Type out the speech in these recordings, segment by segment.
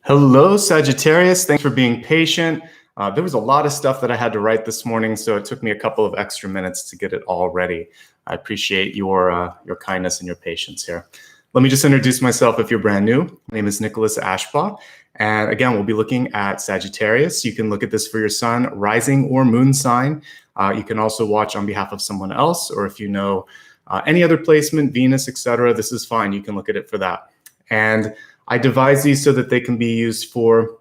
Hello, Sagittarius. Thanks for being patient. There was a lot of stuff that I had to write this morning, so it took me a couple of extra minutes to get it all ready. I appreciate your kindness and your patience here. Let me just introduce myself if you're brand new. My name is Nicholas Ashbaugh, and again, we'll be looking at Sagittarius. You can look at this for your sun, rising, or moon sign. You can also watch on behalf of someone else, or if you know any other placement, Venus, etc., this is fine. You can look at it for that. And I devise these so that they can be used for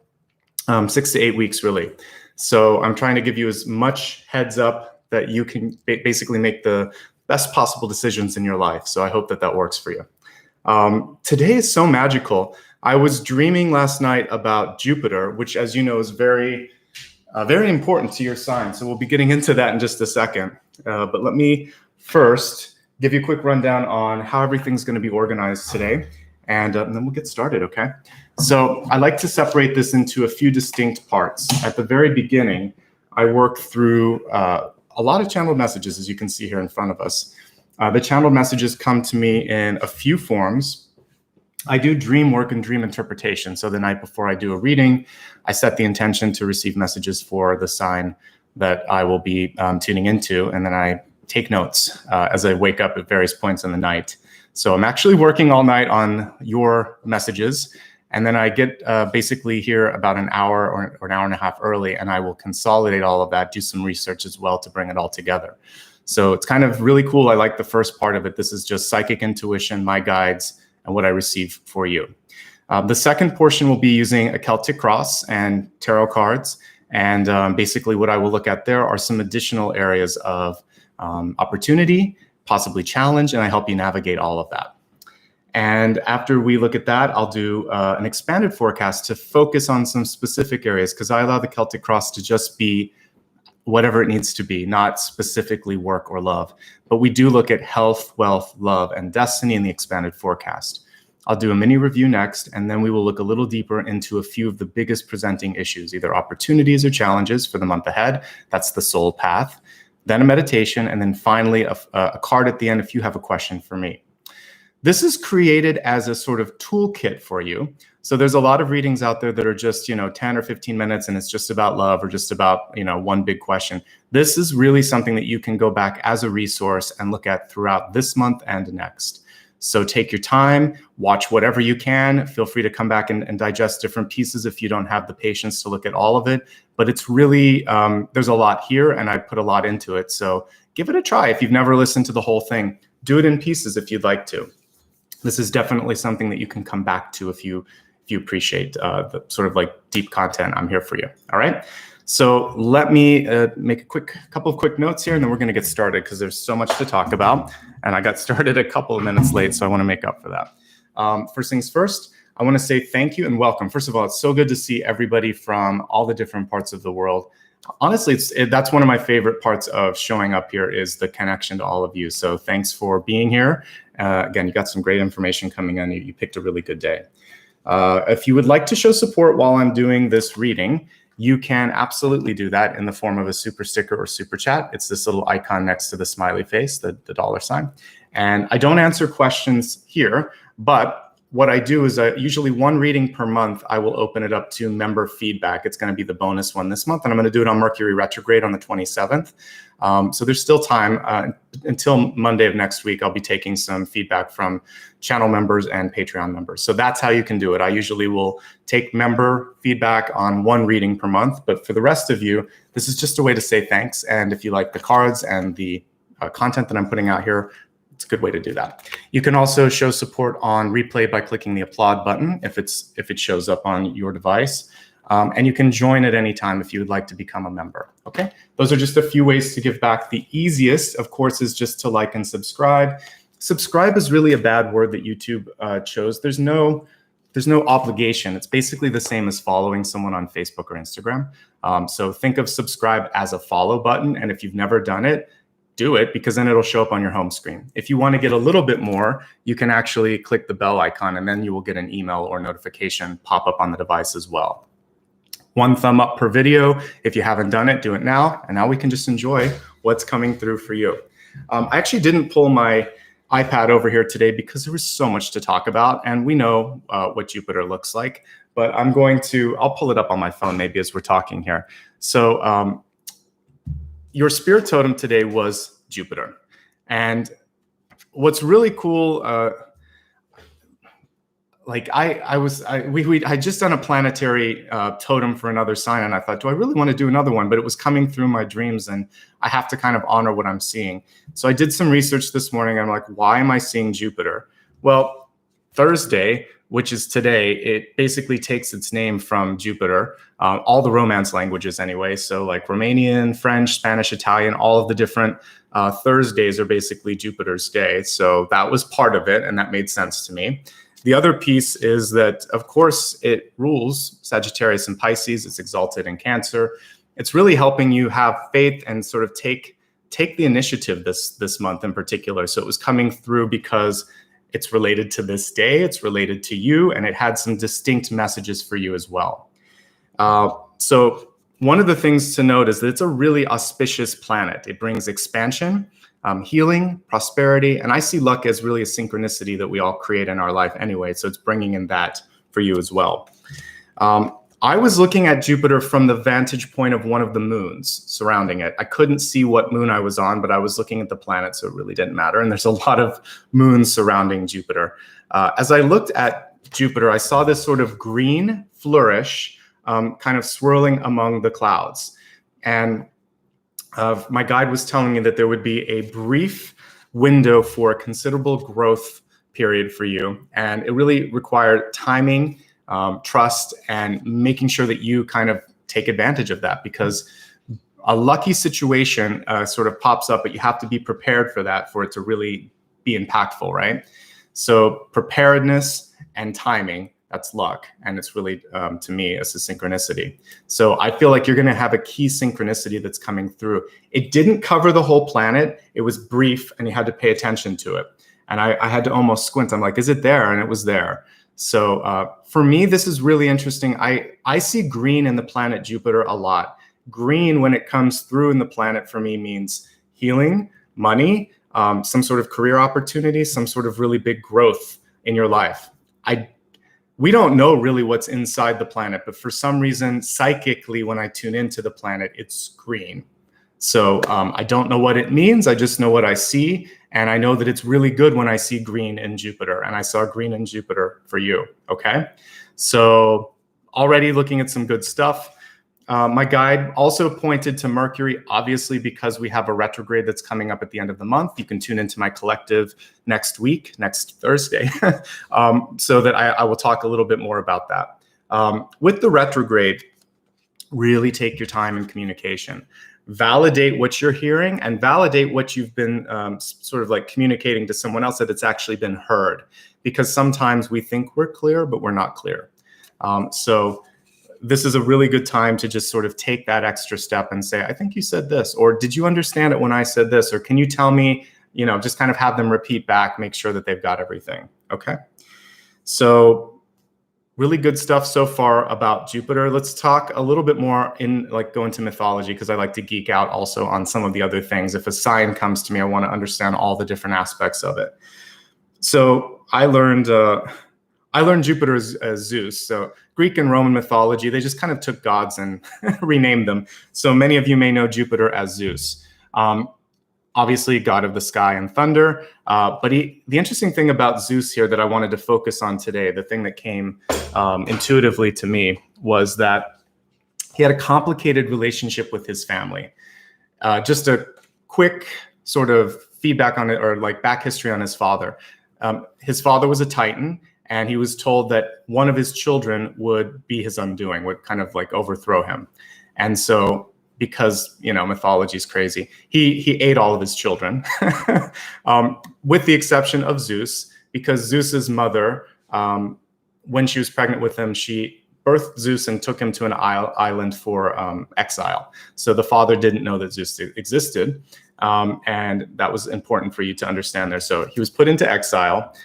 6 to 8 weeks, really. So I'm trying to give you as much heads up that you can basically make the best possible decisions in your life. So I hope that that works for you. Today is so magical. I was dreaming last night about Jupiter, which, as you know, is very important to your sign. So we'll be getting into that in just a second. But let me first give you a quick rundown on how everything's going to be organized today. And then we'll get started, okay? So I like to separate this into a few distinct parts. At the very beginning, I work through a lot of channeled messages, as you can see here in front of us. The channeled messages come to me in a few forms. I do dream work and dream interpretation. So the night before I do a reading, I set the intention to receive messages for the sign that I will be tuning into, and then I take notes as I wake up at various points in the night. So I'm actually working all night on your messages, and then I get basically here about an hour or an hour and a half early, and I will consolidate all of that, do some research as well to bring it all together. So it's kind of really cool. I like the first part of it. This is just psychic intuition, my guides, and what I receive for you. The second portion will be using a Celtic Cross and tarot cards, and basically what I will look at there are some additional areas of opportunity, possibly challenge, and I help you navigate all of that. And after we look at that, I'll do an expanded forecast to focus on some specific areas, because I allow the Celtic Cross to just be whatever it needs to be, not specifically work or love. But we do look at health, wealth, love, and destiny in the expanded forecast. I'll do a mini review next, and then we will look a little deeper into a few of the biggest presenting issues, either opportunities or challenges for the month ahead. That's the soul path. Then a meditation, and then finally a card at the end if you have a question for me. This is created as a sort of toolkit for you. So there's a lot of readings out there that are just, 10 or 15 minutes, and it's just about love or just about, one big question. This is really something that you can go back as a resource and look at throughout this month and next. So take your time, watch whatever you can. Feel free to come back and digest different pieces if you don't have the patience to look at all of it. But it's really, there's a lot here, and I put a lot into it. So give it a try. If you've never listened to the whole thing, do it in pieces if you'd like to. This is definitely something that you can come back to if you appreciate the sort of like deep content. I'm here for you. All right. So let me make a couple of quick notes here, and then we're going to get started because there's so much to talk about. And I got started a couple of minutes late, so I want to make up for that. First things first, I want to say thank you and welcome. First of all, it's so good to see everybody from all the different parts of the world. Honestly, that's one of my favorite parts of showing up here is the connection to all of you. So thanks for being here. Again, you got some great information coming in. You picked a really good day. If you would like to show support while I'm doing this reading, you can absolutely do that in the form of a super sticker or super chat. It's this little icon next to the smiley face, the dollar sign. And I don't answer questions here, but what I do is usually one reading per month, I will open it up to member feedback. It's going to be the bonus one this month, and I'm going to do it on Mercury retrograde on the 27th. So there's still time until Monday of next week. I'll be taking some feedback from channel members and Patreon members. So that's how you can do it. I usually will take member feedback on one reading per month, but for the rest of you, this is just a way to say thanks. And if you like the cards and the content that I'm putting out here, it's a good way to do that. You can also show support on replay by clicking the applaud button if it shows up on your device. And you can join at any time if you would like to become a member. Okay, those are just a few ways to give back. The easiest, of course, is just to like and subscribe. Subscribe is really a bad word that YouTube chose. There's no obligation. It's basically the same as following someone on Facebook or Instagram. So think of subscribe as a follow button. And if you've never done it, do it, because then it'll show up on your home screen. If you want to get a little bit more, you can actually click the bell icon, and then you will get an email or notification pop up on the device as well. One thumb up per video. If you haven't done it, do it now. And now we can just enjoy what's coming through for you. I actually didn't pull my iPad over here today because there was so much to talk about, and we know what Jupiter looks like. but I'll pull it up on my phone maybe as we're talking here. So your spirit totem today was Jupiter. And what's really cool, I just done a planetary totem for another sign, and I thought, do I really want to do another one? But it was coming through my dreams, and I have to kind of honor what I'm seeing. So I did some research this morning. I'm like, why am I seeing Jupiter? Well, Thursday, which is today, it basically takes its name from Jupiter, all the Romance languages anyway. So like Romanian, French, Spanish, Italian, all of the different Thursdays are basically Jupiter's day. So that was part of it, and that made sense to me. The other piece is that, of course, it rules Sagittarius and Pisces. It's exalted in Cancer. It's really helping you have faith and sort of take the initiative this month in particular. So it was coming through because it's related to this day, it's related to you, and it had some distinct messages for you as well. So one of the things to note is that it's a really auspicious planet. It brings expansion, healing, prosperity, and I see luck as really a synchronicity that we all create in our life anyway, so it's bringing in that for you as well. I was looking at Jupiter from the vantage point of one of the moons surrounding it. I couldn't see what moon I was on, but I was looking at the planet, so it really didn't matter, and there's a lot of moons surrounding Jupiter. As I looked at Jupiter, I saw this sort of green flourish kind of swirling among the clouds, and my guide was telling me that there would be a brief window for a considerable growth period for you. And it really required timing, trust, and making sure that you kind of take advantage of that, because a lucky situation sort of pops up, but you have to be prepared for that for it to really be impactful, right? So preparedness and timing, that's luck. And it's really, to me, it's a synchronicity. So I feel like you're going to have a key synchronicity that's coming through. It didn't cover the whole planet. It was brief, and you had to pay attention to it. And I had to almost squint. I'm like, is it there? And it was there. So for me, this is really interesting. I see green in the planet Jupiter a lot. Green, when it comes through in the planet, for me means healing, money, some sort of career opportunity, some sort of really big growth in your life. We don't know really what's inside the planet, but for some reason, psychically, when I tune into the planet, it's green. So I don't know what it means. I just know what I see. And I know that it's really good when I see green in Jupiter. And I saw green in Jupiter for you. Okay. So already looking at some good stuff. My guide also pointed to Mercury, obviously, because we have a retrograde that's coming up at the end of the month. You can tune into my collective next week, next Thursday, so that I will talk a little bit more about that. With the retrograde, really take your time in communication. Validate what you're hearing and validate what you've been sort of like communicating to someone else, that it's actually been heard. Because sometimes we think we're clear, but we're not clear. So this is a really good time to just sort of take that extra step and say, I think you said this, or did you understand it when I said this? Or can you tell me, just kind of have them repeat back, make sure that they've got everything. Okay. So really good stuff so far about Jupiter. Let's talk a little bit more go into mythology, because I like to geek out also on some of the other things. If a sign comes to me, I want to understand all the different aspects of it. So I learned Jupiter as Zeus. So Greek and Roman mythology, they just kind of took gods and renamed them. So many of you may know Jupiter as Zeus. Obviously, god of the sky and thunder. But the interesting thing about Zeus here that I wanted to focus on today, the thing that came intuitively to me, was that he had a complicated relationship with his family. Just a quick sort of feedback on it, or like back history on his father. His father was a Titan, and he was told that one of his children would be his undoing, would kind of like overthrow him. And so, because, mythology is crazy, he ate all of his children, with the exception of Zeus, because Zeus's mother, when she was pregnant with him, she birthed Zeus and took him to an island for exile. So the father didn't know that Zeus existed. And that was important for you to understand there. So he was put into exile.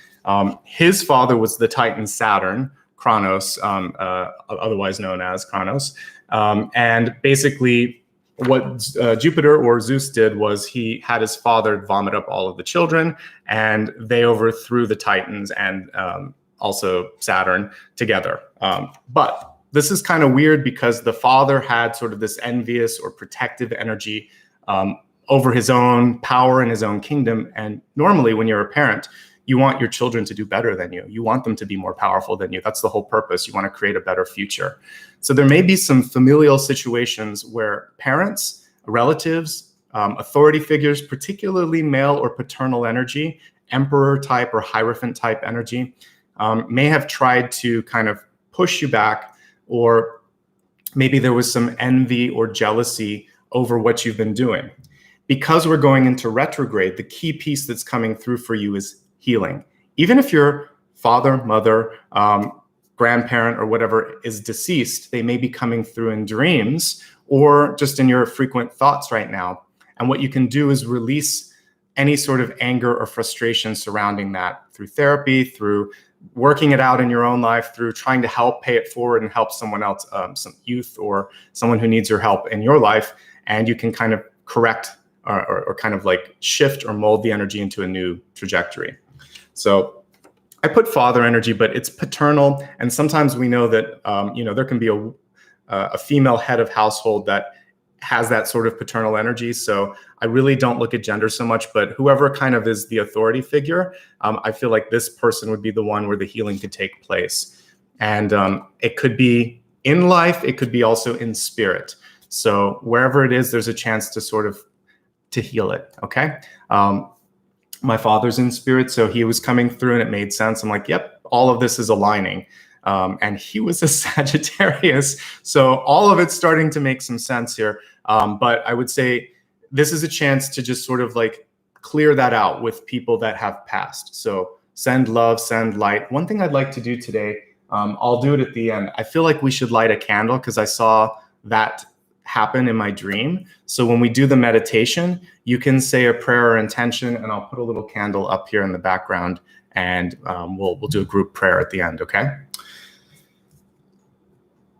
His father was the Titan Saturn, Kronos, otherwise known as Kronos. And basically what Jupiter or Zeus did was he had his father vomit up all of the children, and they overthrew the Titans and also Saturn together. But this is kind of weird because the father had sort of this envious or protective energy over his own power and his own kingdom. And normally when you're a parent, you want your children to do better than you. You want them to be more powerful than you. That's the whole purpose. You want to create a better future. So there may be some familial situations where parents, relatives, authority figures, particularly male or paternal energy, emperor type or hierophant type energy, may have tried to kind of push you back, or maybe there was some envy or jealousy over what you've been doing. Because we're going into retrograde, the key piece that's coming through for you is healing. Even if your father, mother, grandparent, or whatever is deceased, they may be coming through in dreams or just in your frequent thoughts right now. And what you can do is release any sort of anger or frustration surrounding that through therapy, through working it out in your own life, through trying to help pay it forward and help someone else, some youth or someone who needs your help in your life. And you can kind of correct or kind of like shift or mold the energy into a new trajectory. So I put father energy, but it's paternal. And sometimes we know that, there can be a female head of household that has that sort of paternal energy. So I really don't look at gender so much, but whoever kind of is the authority figure, I feel like this person would be the one where the healing could take place. And it could be in life, it could be also in spirit. So wherever it is, there's a chance to sort of to heal it. Okay. My father's in spirit, so he was coming through and it made sense. I'm like, yep, all of this is aligning. And he was a Sagittarius. So all of it's starting to make some sense here. But I would say this is a chance to just sort of like clear that out with people that have passed. So send love, send light. One thing I'd like to do today, I'll do it at the end. I feel like we should light a candle because I saw that happen in my dream. So when we do the meditation, you can say a prayer or intention, and I'll put a little candle up here in the background, and we'll do a group prayer at the end, okay?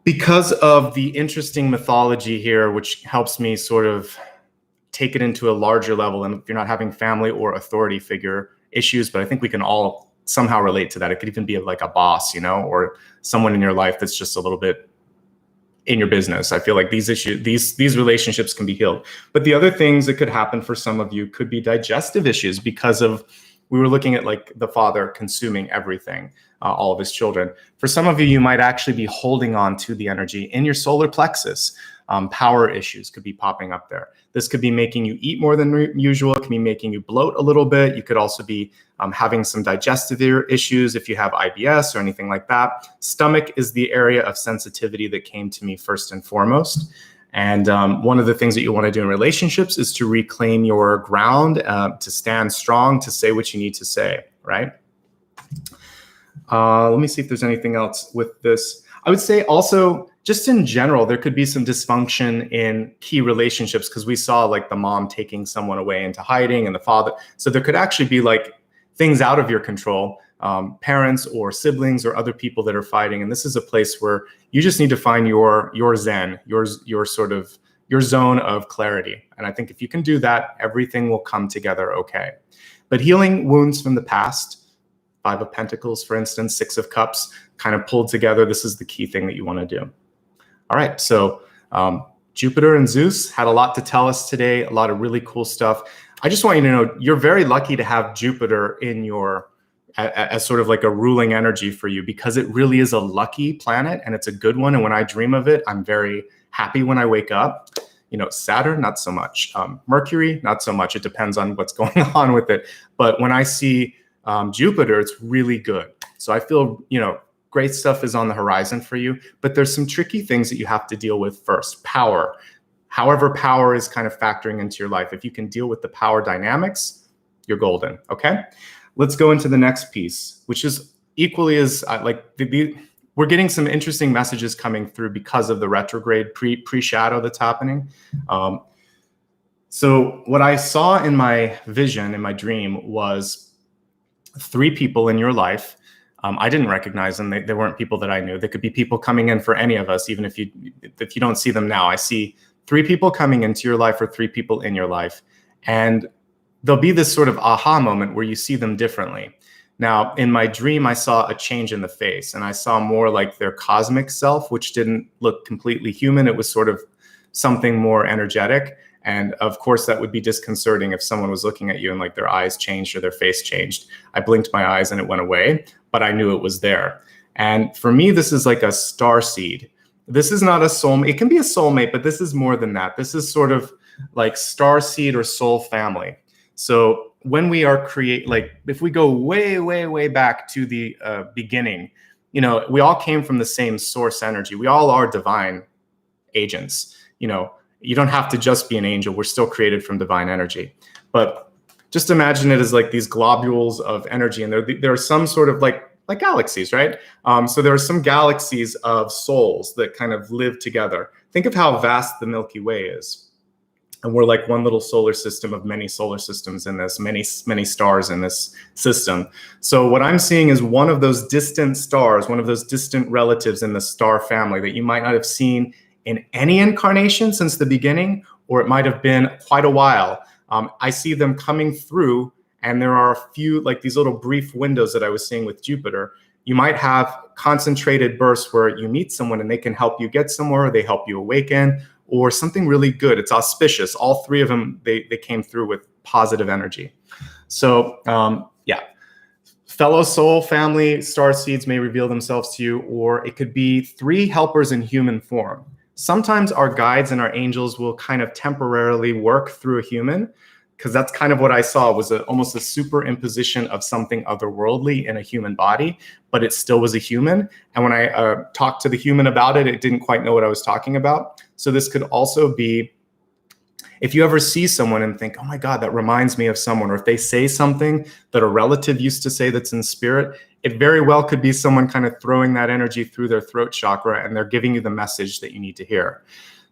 Because of the interesting mythology here, which helps me sort of take it into a larger level, and if you're not having family or authority figure issues, but I think we can all somehow relate to that. It could even be like a boss, or someone in your life that's just a little bit in your business. I feel like these issues, these relationships can be healed. But the other things that could happen for some of you could be digestive issues because of, we were looking at like the father consuming everything, all of his children. For some of you, you might actually be holding on to the energy in your solar plexus. Power issues could be popping up there. This could be making you eat more than usual. It can be making you bloat a little bit. You could also be having some digestive issues if you have IBS or anything like that. Stomach is the area of sensitivity that came to me first and foremost. And one of the things that you want to do in relationships is to reclaim your ground, to stand strong, to say what you need to say, right? Let me see if there's anything else with this. I would say also, just in general, there could be some dysfunction in key relationships because we saw like the mom taking someone away into hiding and the father. So there could actually be like things out of your control, parents or siblings or other people that are fighting. And this is a place where you just need to find your zen, your sort of your zone of clarity. And I think if you can do that, everything will come together okay. But healing wounds from the past, 5 of Pentacles, for instance, 6 of Cups, kind of pulled together. This is the key thing that you want to do. All right, so Jupiter and Zeus had a lot to tell us today, a lot of really cool stuff. I just want you to know you're very lucky to have Jupiter in your, as sort of like a ruling energy for you, because it really is a lucky planet and it's a good one. And when I dream of it, I'm very happy when I wake up. Saturn, not so much. Mercury, not so much. It depends on what's going on with it. But when I see Jupiter, it's really good. So I feel, great stuff is on the horizon for you, but there's some tricky things that you have to deal with first. Power. However, power is kind of factoring into your life. If you can deal with the power dynamics, you're golden, okay? Let's go into the next piece, which is equally as we're getting some interesting messages coming through because of the retrograde pre-shadow that's happening. So what I saw in my vision, in my dream, was 3 people in your life. I didn't recognize them. They weren't people that I knew. They could be people coming in for any of us, even if you don't see them now. I see 3 people coming into your life or 3 people in your life. And there'll be this sort of aha moment where you see them differently. Now, in my dream, I saw a change in the face, and I saw more like their cosmic self, which didn't look completely human. It was sort of something more energetic. And of course, that would be disconcerting if someone was looking at you and like their eyes changed or their face changed. I blinked my eyes and it went away, but I knew it was there. And for me, this is like a star seed. This is not a soulmate. It can be a soulmate, but this is more than that. This is sort of like star seed or soul family. So when we are like if we go way, way, way back to the beginning, you know, we all came from the same source energy. We all are divine agents. You know, you don't have to just be an angel. We're still created from divine energy. But just imagine it as like these globules of energy. And there are some sort of like galaxies, right? So there are some galaxies of souls that kind of live together. Think of how vast the Milky Way is. And we're like one little solar system of many solar systems in this, many stars in this system. So what I'm seeing is one of those distant stars, one of those distant relatives in the star family that you might not have seen in any incarnation since the beginning, or it might have been quite a while. I see them coming through, and there are a few, like these little brief windows that I was seeing with Jupiter. You might have concentrated bursts where you meet someone and they can help you get somewhere, or they help you awaken, or something really good. It's auspicious. All three of them, they came through with positive energy. So yeah, fellow soul family star seeds may reveal themselves to you, or it could be three helpers in human form. Sometimes our guides and our angels will kind of temporarily work through a human, because that's kind of what I saw, was almost a superimposition of something otherworldly in a human body, but it still was a human. And when I talked to the human about it, it didn't quite know what I was talking about. So this could also be, if you ever see someone and think, oh my God, that reminds me of someone, or if they say something that a relative used to say that's in spirit, it very well could be someone kind of throwing that energy through their throat chakra, and they're giving you the message that you need to hear.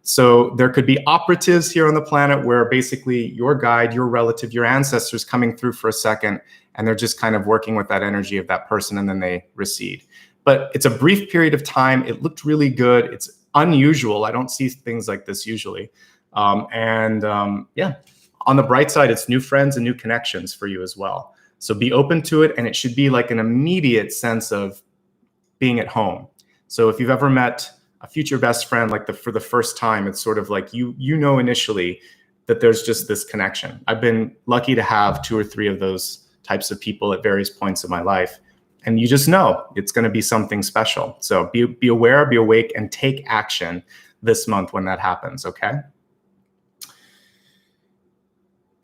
So there could be operatives here on the planet where basically your guide, your relative, your ancestors coming through for a second, and they're just kind of working with that energy of that person, and then they recede. But it's a brief period of time. It looked really good. It's unusual. I don't see things like this usually. Yeah, on the bright side, it's new friends and new connections for you as well. So be open to it, and it should be like an immediate sense of being at home. So if you've ever met a future best friend, like for the first time, it's sort of like you know initially that there's just this connection. I've been lucky to have 2 or 3 of those types of people at various points of my life, and you just know it's going to be something special. So be aware, be awake, and take action this month when that happens. Okay.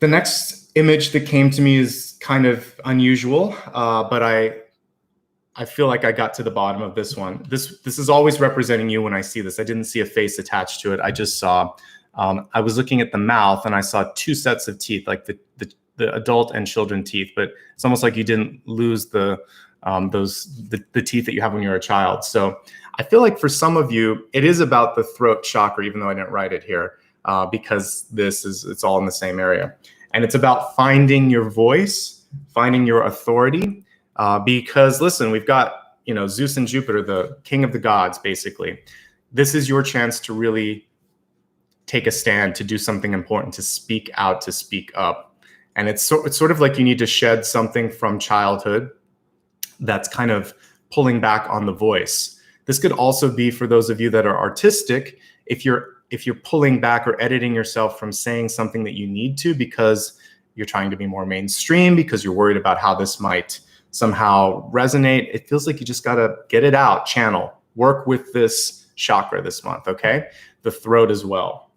The next image that came to me is kind of unusual, but I feel like I got to the bottom of this one. This is always representing you when I see this. I didn't see a face attached to it. I just saw, I was looking at the mouth and I saw 2 sets of teeth, like the adult and children teeth, but it's almost like you didn't lose the teeth that you have when you're a child. So I feel like for some of you, it is about the throat chakra, even though I didn't write it here, because it's all in the same area. And it's about finding your voice, finding your authority, because listen, we've got, you know, Zeus and Jupiter, the king of the gods, basically. This is your chance to really take a stand, to do something important, to speak out, to speak up. And it's sort of like you need to shed something from childhood that's kind of pulling back on the voice. This could also be for those of you that are artistic, if you're pulling back or editing yourself from saying something that you need to because you're trying to be more mainstream, because you're worried about how this might somehow resonate. It feels like you just got to get it out, channel, work with this chakra this month, okay? The throat as well.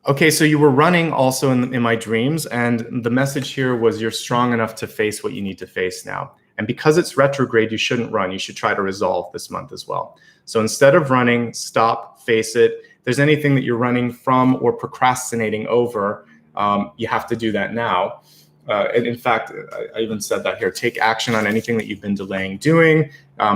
Okay, so you were running also in my dreams, and the message here was you're strong enough to face what you need to face now. And because it's retrograde, you shouldn't run. You should try to resolve this month as well. So instead of running, stop, face it. If there's anything that you're running from or procrastinating over, you have to do that now. And in fact, I even said that here, take action on anything that you've been delaying doing,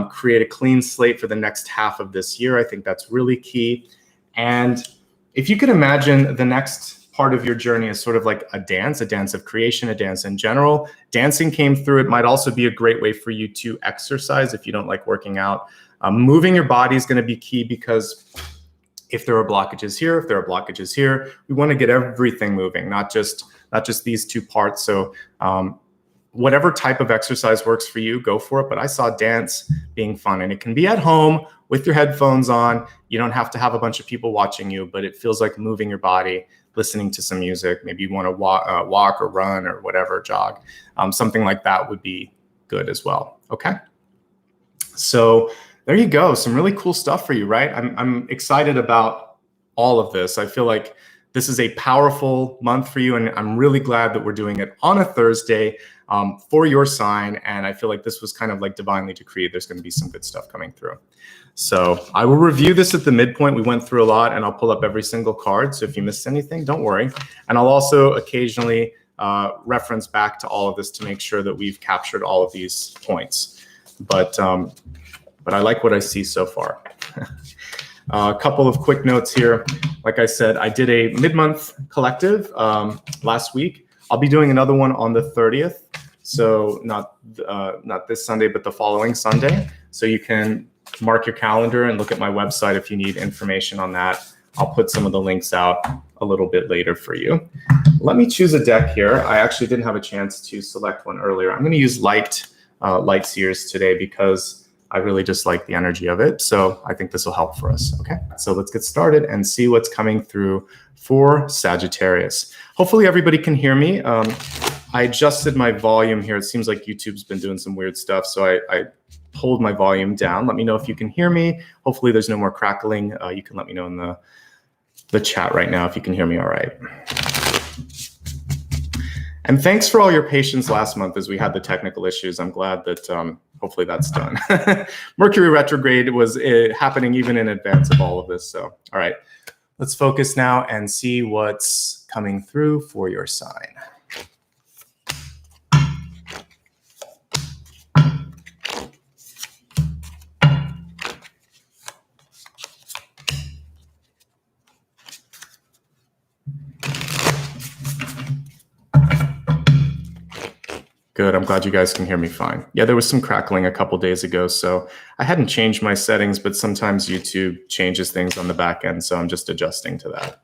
create a clean slate for the next half of this year. I think that's really key. And if you could imagine the next part of your journey as sort of like a dance of creation, a dance in general. Dancing came through. It might also be a great way for you to exercise if you don't like working out. Moving your body is going to be key, because if there are blockages here, if there are blockages here, we want to get everything moving, not just these 2 parts. So whatever type of exercise works for you, go for it. But I saw dance being fun, and it can be at home with your headphones on. You don't have to have a bunch of people watching you, but it feels like moving your body, listening to some music. Maybe you want to walk or run or whatever, jog. Something like that would be good as well. Okay. So there you go. Some really cool stuff for you, right? I'm excited about all of this. I feel like this is a powerful month for you, and I'm really glad that we're doing it on a Thursday for your sign. And I feel like this was kind of like divinely decreed. There's going to be some good stuff coming through. So I will review this at the midpoint. We went through a lot, and I'll pull up every single card. So if you missed anything, don't worry. And I'll also occasionally reference back to all of this to make sure that we've captured all of these points. But I like what I see so far. A couple of quick notes here. Like I said, I did a mid-month collective last week. I'll be doing another one on the 30th. So not this Sunday, but the following Sunday. So you can mark your calendar and look at my website if you need information on that. I'll put some of the links out a little bit later for you. Let me choose a deck here. I actually didn't have a chance to select one earlier. I'm going to use Light Seers today because I really just like the energy of it. So I think this will help for us. Okay, so let's get started and see what's coming through for Sagittarius. Hopefully everybody can hear me. I adjusted my volume here. It seems like YouTube's been doing some weird stuff. So I pulled my volume down. Let me know if you can hear me. Hopefully there's no more crackling. You can let me know in the chat right now if you can hear me all right. And thanks for all your patience last month as we had the technical issues. I'm glad that hopefully that's done. Mercury retrograde was happening even in advance of all of this. So, all right, let's focus now and see what's coming through for your sign. Good. I'm glad you guys can hear me fine. Yeah, there was some crackling a couple days ago, so I hadn't changed my settings, but sometimes YouTube changes things on the back end, so I'm just adjusting to that.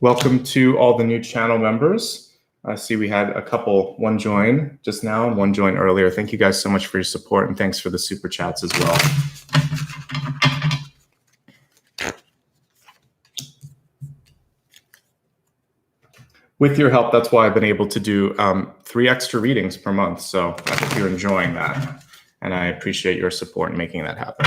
Welcome to all the new channel members. I see we had a couple, one join just now and one join earlier. Thank you guys so much for your support, and thanks for the super chats as well. With your help, that's why I've been able to do 3 extra readings per month. So I hope you're enjoying that, and I appreciate your support in making that happen.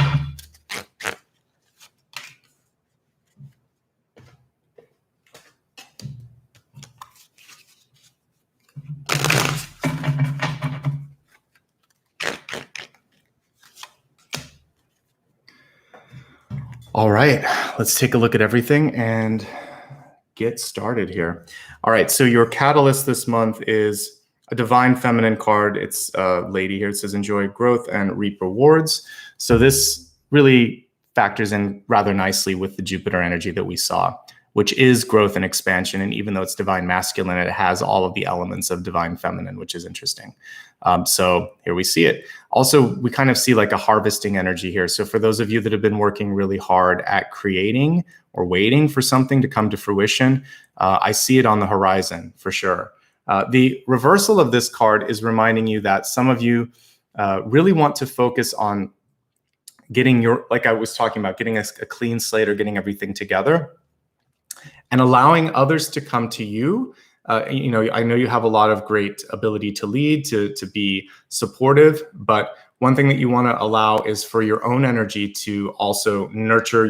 All right, let's take a look at everything and get started here. All right, so your catalyst this month is a divine feminine card. It's a lady here. It says enjoy growth and reap rewards. So this really factors in rather nicely with the Jupiter energy that we saw, which is growth and expansion. And even though it's divine masculine, it has all of the elements of divine feminine, which is interesting. So here we see it. Also, we kind of see like a harvesting energy here. So for those of you that have been working really hard at creating or waiting for something to come to fruition, I see it on the horizon for sure. The reversal of this card is reminding you that some of you really want to focus on getting your, like I was talking about, getting a clean slate or getting everything together and allowing others to come to you. You know, I know you have a lot of great ability to lead, to be supportive, but one thing that you want to allow is for your own energy to also nurture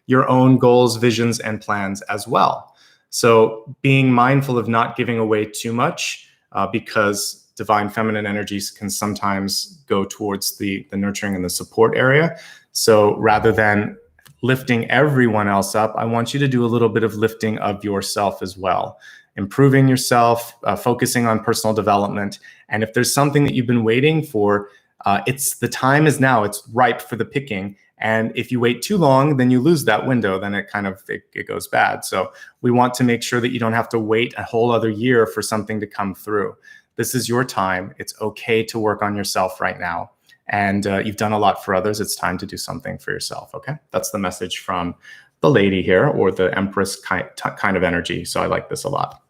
your own goals, visions, and plans as well. So being mindful of not giving away too much because divine feminine energies can sometimes go towards the nurturing and the support area. So rather than lifting everyone else up, I want you to do a little bit of lifting of yourself as well. Improving yourself, focusing on personal development. And if there's something that you've been waiting for, the time is now. It's ripe for the picking. And if you wait too long, then you lose that window. Then it goes bad. So we want to make sure that you don't have to wait a whole other year for something to come through. This is your time. It's okay to work on yourself right now. And you've done a lot for others. It's time to do something for yourself. Okay, that's the message from the lady here, or the Empress kind of energy. So I like this a lot.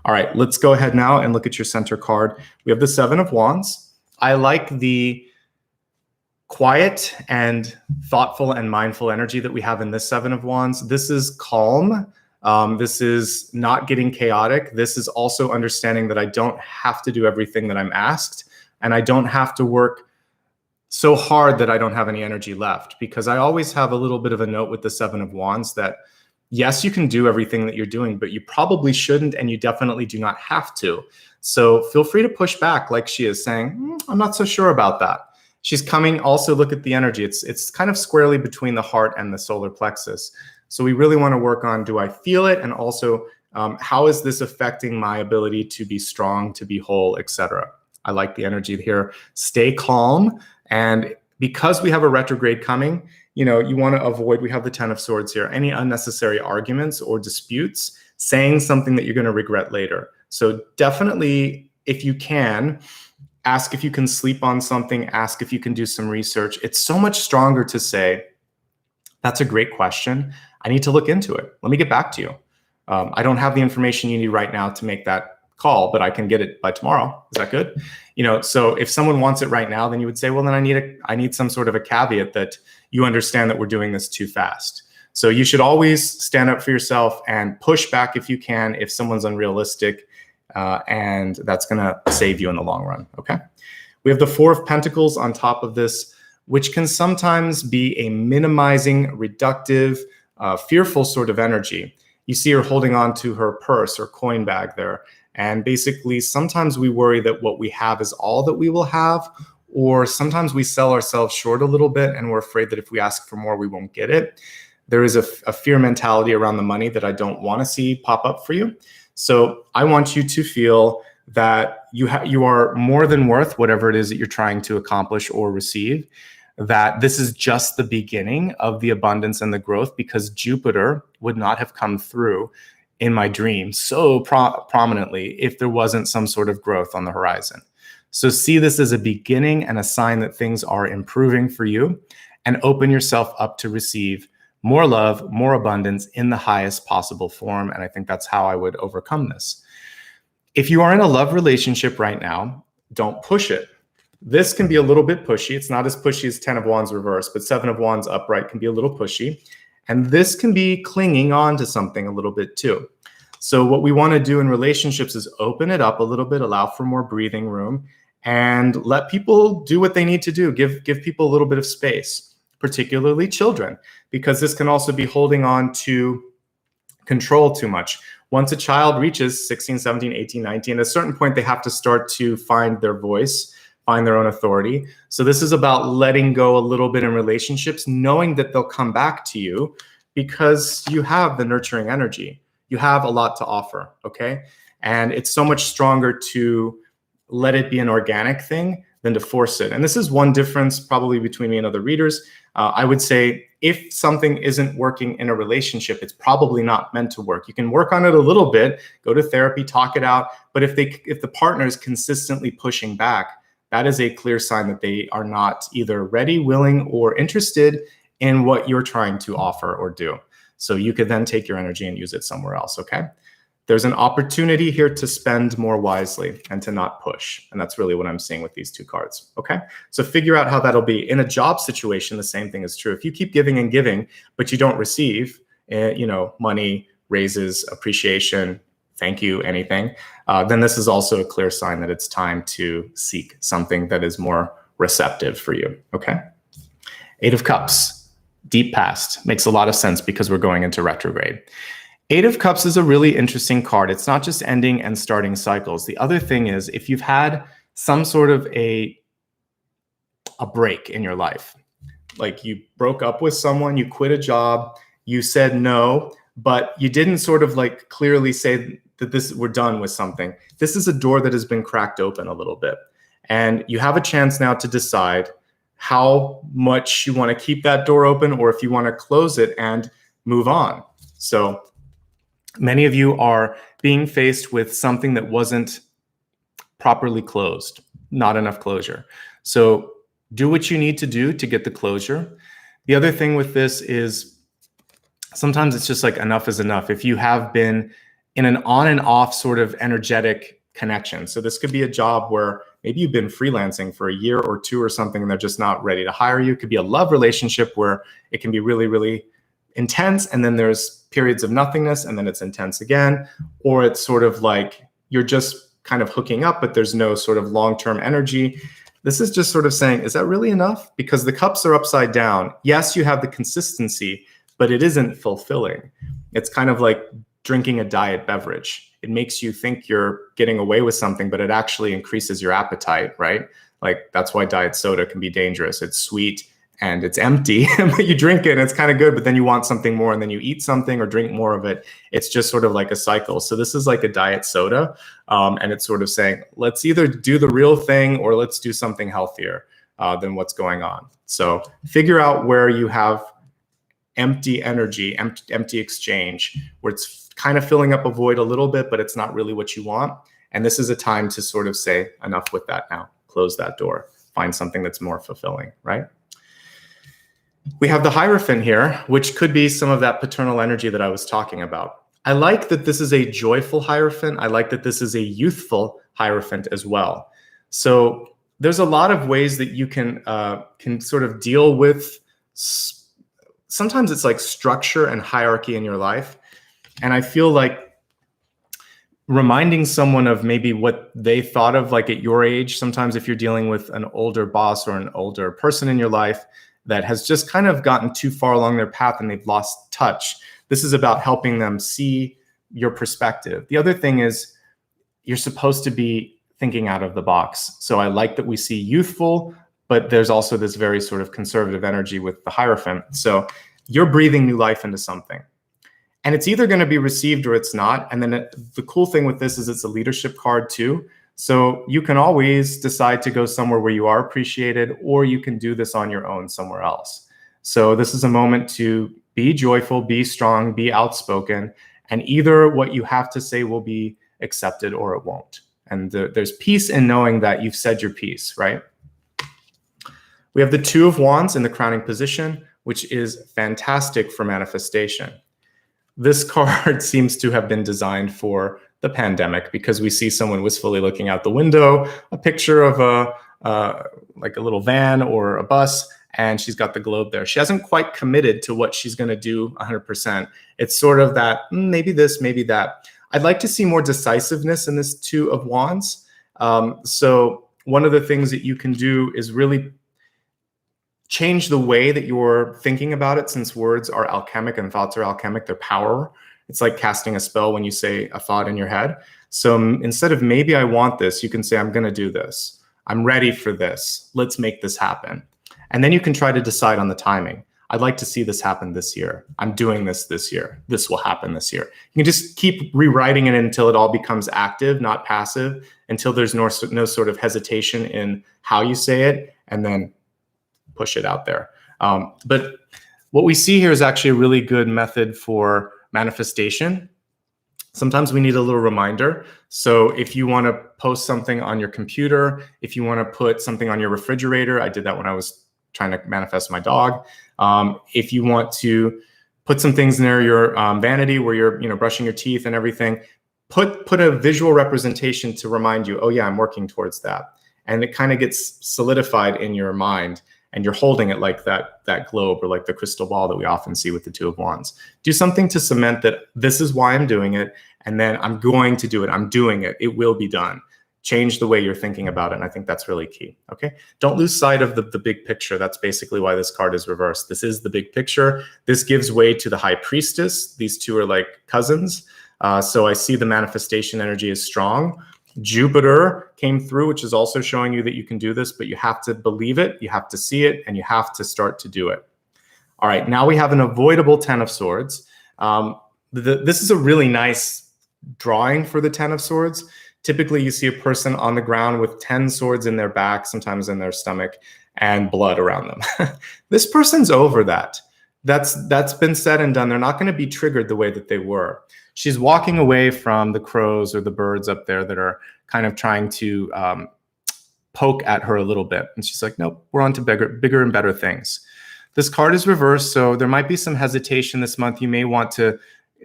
All right, let's go ahead now and look at your center card. We have the Seven of Wands. I like the quiet and thoughtful and mindful energy that we have in this Seven of Wands. This is calm. This is not getting chaotic. This is also understanding that I don't have to do everything that I'm asked, and I don't have to work so hard that I don't have any energy left, because I always have a little bit of a note with the Seven of Wands that yes, you can do everything that you're doing, but you probably shouldn't, and you definitely do not have to. So feel free to push back, like she is saying, I'm not so sure about that. She's coming. Also look at the energy. It's kind of squarely between the heart and the solar plexus. So we really want to work on, do I feel it? And also, how is this affecting my ability to be strong, to be whole, etc. I like the energy here. Stay calm. And because we have a retrograde coming, you want to avoid, we have the Ten of Swords here, any unnecessary arguments or disputes, saying something that you're going to regret later. So definitely, if you can, ask if you can sleep on something, ask if you can do some research. It's so much stronger to say, that's a great question. I need to look into it. Let me get back to you. I don't have the information you need right now to make that call, but I can get it by tomorrow. Is that good? So if someone wants it right now, then you would say, well, then I need some sort of a caveat that you understand that we're doing this too fast. So you should always stand up for yourself and push back if you can, if someone's unrealistic, and that's going to save you in the long run. Okay. We have the Four of Pentacles on top of this, which can sometimes be a minimizing, reductive, fearful sort of energy. You see her holding on to her purse or coin bag there. And basically, sometimes we worry that what we have is all that we will have, or sometimes we sell ourselves short a little bit and we're afraid that if we ask for more, we won't get it. There is a fear mentality around the money that I don't want to see pop up for you. So I want you to feel that you are more than worth whatever it is that you're trying to accomplish or receive, that this is just the beginning of the abundance and the growth, because Jupiter would not have come through in my dream so prominently if there wasn't some sort of growth on the horizon. So see this as a beginning and a sign that things are improving for you, and open yourself up to receive more love, more abundance in the highest possible form. And I think that's how I would overcome this. If you are in a love relationship right now, don't push it. This can be a little bit pushy. It's not as pushy as 10 of Wands reverse, but 7 of Wands upright can be a little pushy. And this can be clinging on to something a little bit too. So what we want to do in relationships is open it up a little bit, allow for more breathing room, and let people do what they need to do. Give people a little bit of space, particularly children, because this can also be holding on to control too much. Once a child reaches 16, 17, 18, 19, at a certain point, they have to start to find their voice, find their own authority. So this is about letting go a little bit in relationships, knowing that they'll come back to you because you have the nurturing energy. You have a lot to offer, okay? And it's so much stronger to let it be an organic thing than to force it. And this is one difference probably between me and other readers. I would say if something isn't working in a relationship, it's probably not meant to work. You can work on it a little bit, go to therapy, talk it out. But if the partner is consistently pushing back, that is a clear sign that they are not either ready, willing, or interested in what you're trying to offer or do. So you could then take your energy and use it somewhere else, okay? There's an opportunity here to spend more wisely and to not push. And that's really what I'm seeing with these two cards, okay? So figure out how that'll be. In a job situation, the same thing is true. If you keep giving and giving, but you don't receive, money, raises, appreciation, thank you, anything, then this is also a clear sign that it's time to seek something that is more receptive for you, okay? 8 of Cups, deep past, makes a lot of sense because we're going into retrograde. 8 of Cups is a really interesting card. It's not just ending and starting cycles. The other thing is, if you've had some sort of a break in your life, like you broke up with someone, you quit a job, you said no, but you didn't sort of like clearly say that we're done with something. This is a door that has been cracked open a little bit. And you have a chance now to decide how much you want to keep that door open or if you want to close it and move on. So many of you are being faced with something that wasn't properly closed, not enough closure. So do what you need to do to get the closure. The other thing with this is sometimes it's just like enough is enough. If you have been in an on and off sort of energetic connection. So this could be a job where maybe you've been freelancing for a year or two or something and they're just not ready to hire you. It could be a love relationship where it can be really, really intense and then there's periods of nothingness and then it's intense again. Or it's sort of like you're just kind of hooking up, but there's no sort of long-term energy. This is just sort of saying, is that really enough? Because the cups are upside down. Yes, you have the consistency, but it isn't fulfilling. It's kind of like drinking a diet beverage. It makes you think you're getting away with something, but it actually increases your appetite, right? Like that's why diet soda can be dangerous. It's sweet and it's empty, but you drink it and it's kind of good, but then you want something more and then you eat something or drink more of it. It's just sort of like a cycle. So this is like a diet soda. And it's sort of saying, let's either do the real thing or let's do something healthier than what's going on. So figure out where you have empty energy, empty exchange, where it's kind of filling up a void a little bit, but it's not really what you want. And this is a time to sort of say, enough with that now. Close that door. Find something that's more fulfilling, right? We have the Hierophant here, which could be some of that paternal energy that I was talking about. I like that this is a joyful Hierophant. I like that this is a youthful Hierophant as well. So there's a lot of ways that you can sort of deal with. Sometimes it's like structure and hierarchy in your life. And I feel like reminding someone of maybe what they thought of like at your age, sometimes if you're dealing with an older boss or an older person in your life that has just kind of gotten too far along their path and they've lost touch, this is about helping them see your perspective. The other thing is you're supposed to be thinking out of the box. So I like that we see youthful, but there's also this very sort of conservative energy with the Hierophant. So you're breathing new life into something. And it's either going to be received or it's not. And then the cool thing with this is it's a leadership card too. So you can always decide to go somewhere where you are appreciated, or you can do this on your own somewhere else. So this is a moment to be joyful, be strong, be outspoken, and either what you have to say will be accepted or it won't. And there's peace in knowing that you've said your piece, right? We have the Two of Wands in the crowning position, which is fantastic for manifestation. This card seems to have been designed for the pandemic because we see someone wistfully looking out the window, a picture of like a little van or a bus, and she's got the globe there. She hasn't quite committed to what she's going to do 100%. It's sort of that, maybe this, maybe that. I'd like to see more decisiveness in this Two of Wands. So one of the things that you can do is really change the way that you're thinking about it, since words are alchemic and thoughts are alchemic. They're power. It's like casting a spell when you say a thought in your head. So instead of maybe I want this, you can say, I'm going to do this. I'm ready for this. Let's make this happen. And then you can try to decide on the timing. I'd like to see this happen this year. I'm doing this year. This will happen this year. You can just keep rewriting it until it all becomes active, not passive, until there's no sort of hesitation in how you say it, and then push it out there. But what we see here is actually a really good method for manifestation. Sometimes we need a little reminder. So if you want to post something on your computer, if you want to put something on your refrigerator, I did that when I was trying to manifest my dog. If you want to put some things near your vanity where you're brushing your teeth and everything, put a visual representation to remind you, oh yeah, I'm working towards that. And it kind of gets solidified in your mind. And you're holding it like that globe or like the crystal ball that we often see with the Two of Wands. Do something to cement that this is why I'm doing it, and then I'm going to do it. I'm doing it. It will be done. Change the way you're thinking about it, and I think that's really key, okay? Don't lose sight of the big picture. That's basically why this card is reversed. This is the big picture. This gives way to the High Priestess. These two are like cousins. So I see the manifestation energy is strong. Jupiter came through, which is also showing you that you can do this, but you have to believe it, you have to see it, and you have to start to do it. All right, now we have an avoidable Ten of Swords. This is a really nice drawing for the Ten of Swords. Typically, you see a person on the ground with 10 swords in their back, sometimes in their stomach, and blood around them. This person's over that. That's been said and done. They're not going to be triggered the way that they were. She's walking away from the crows or the birds up there that are kind of trying to poke at her a little bit. And she's like, nope, we're on to bigger and better things. This card is reversed, so there might be some hesitation this month. You may want to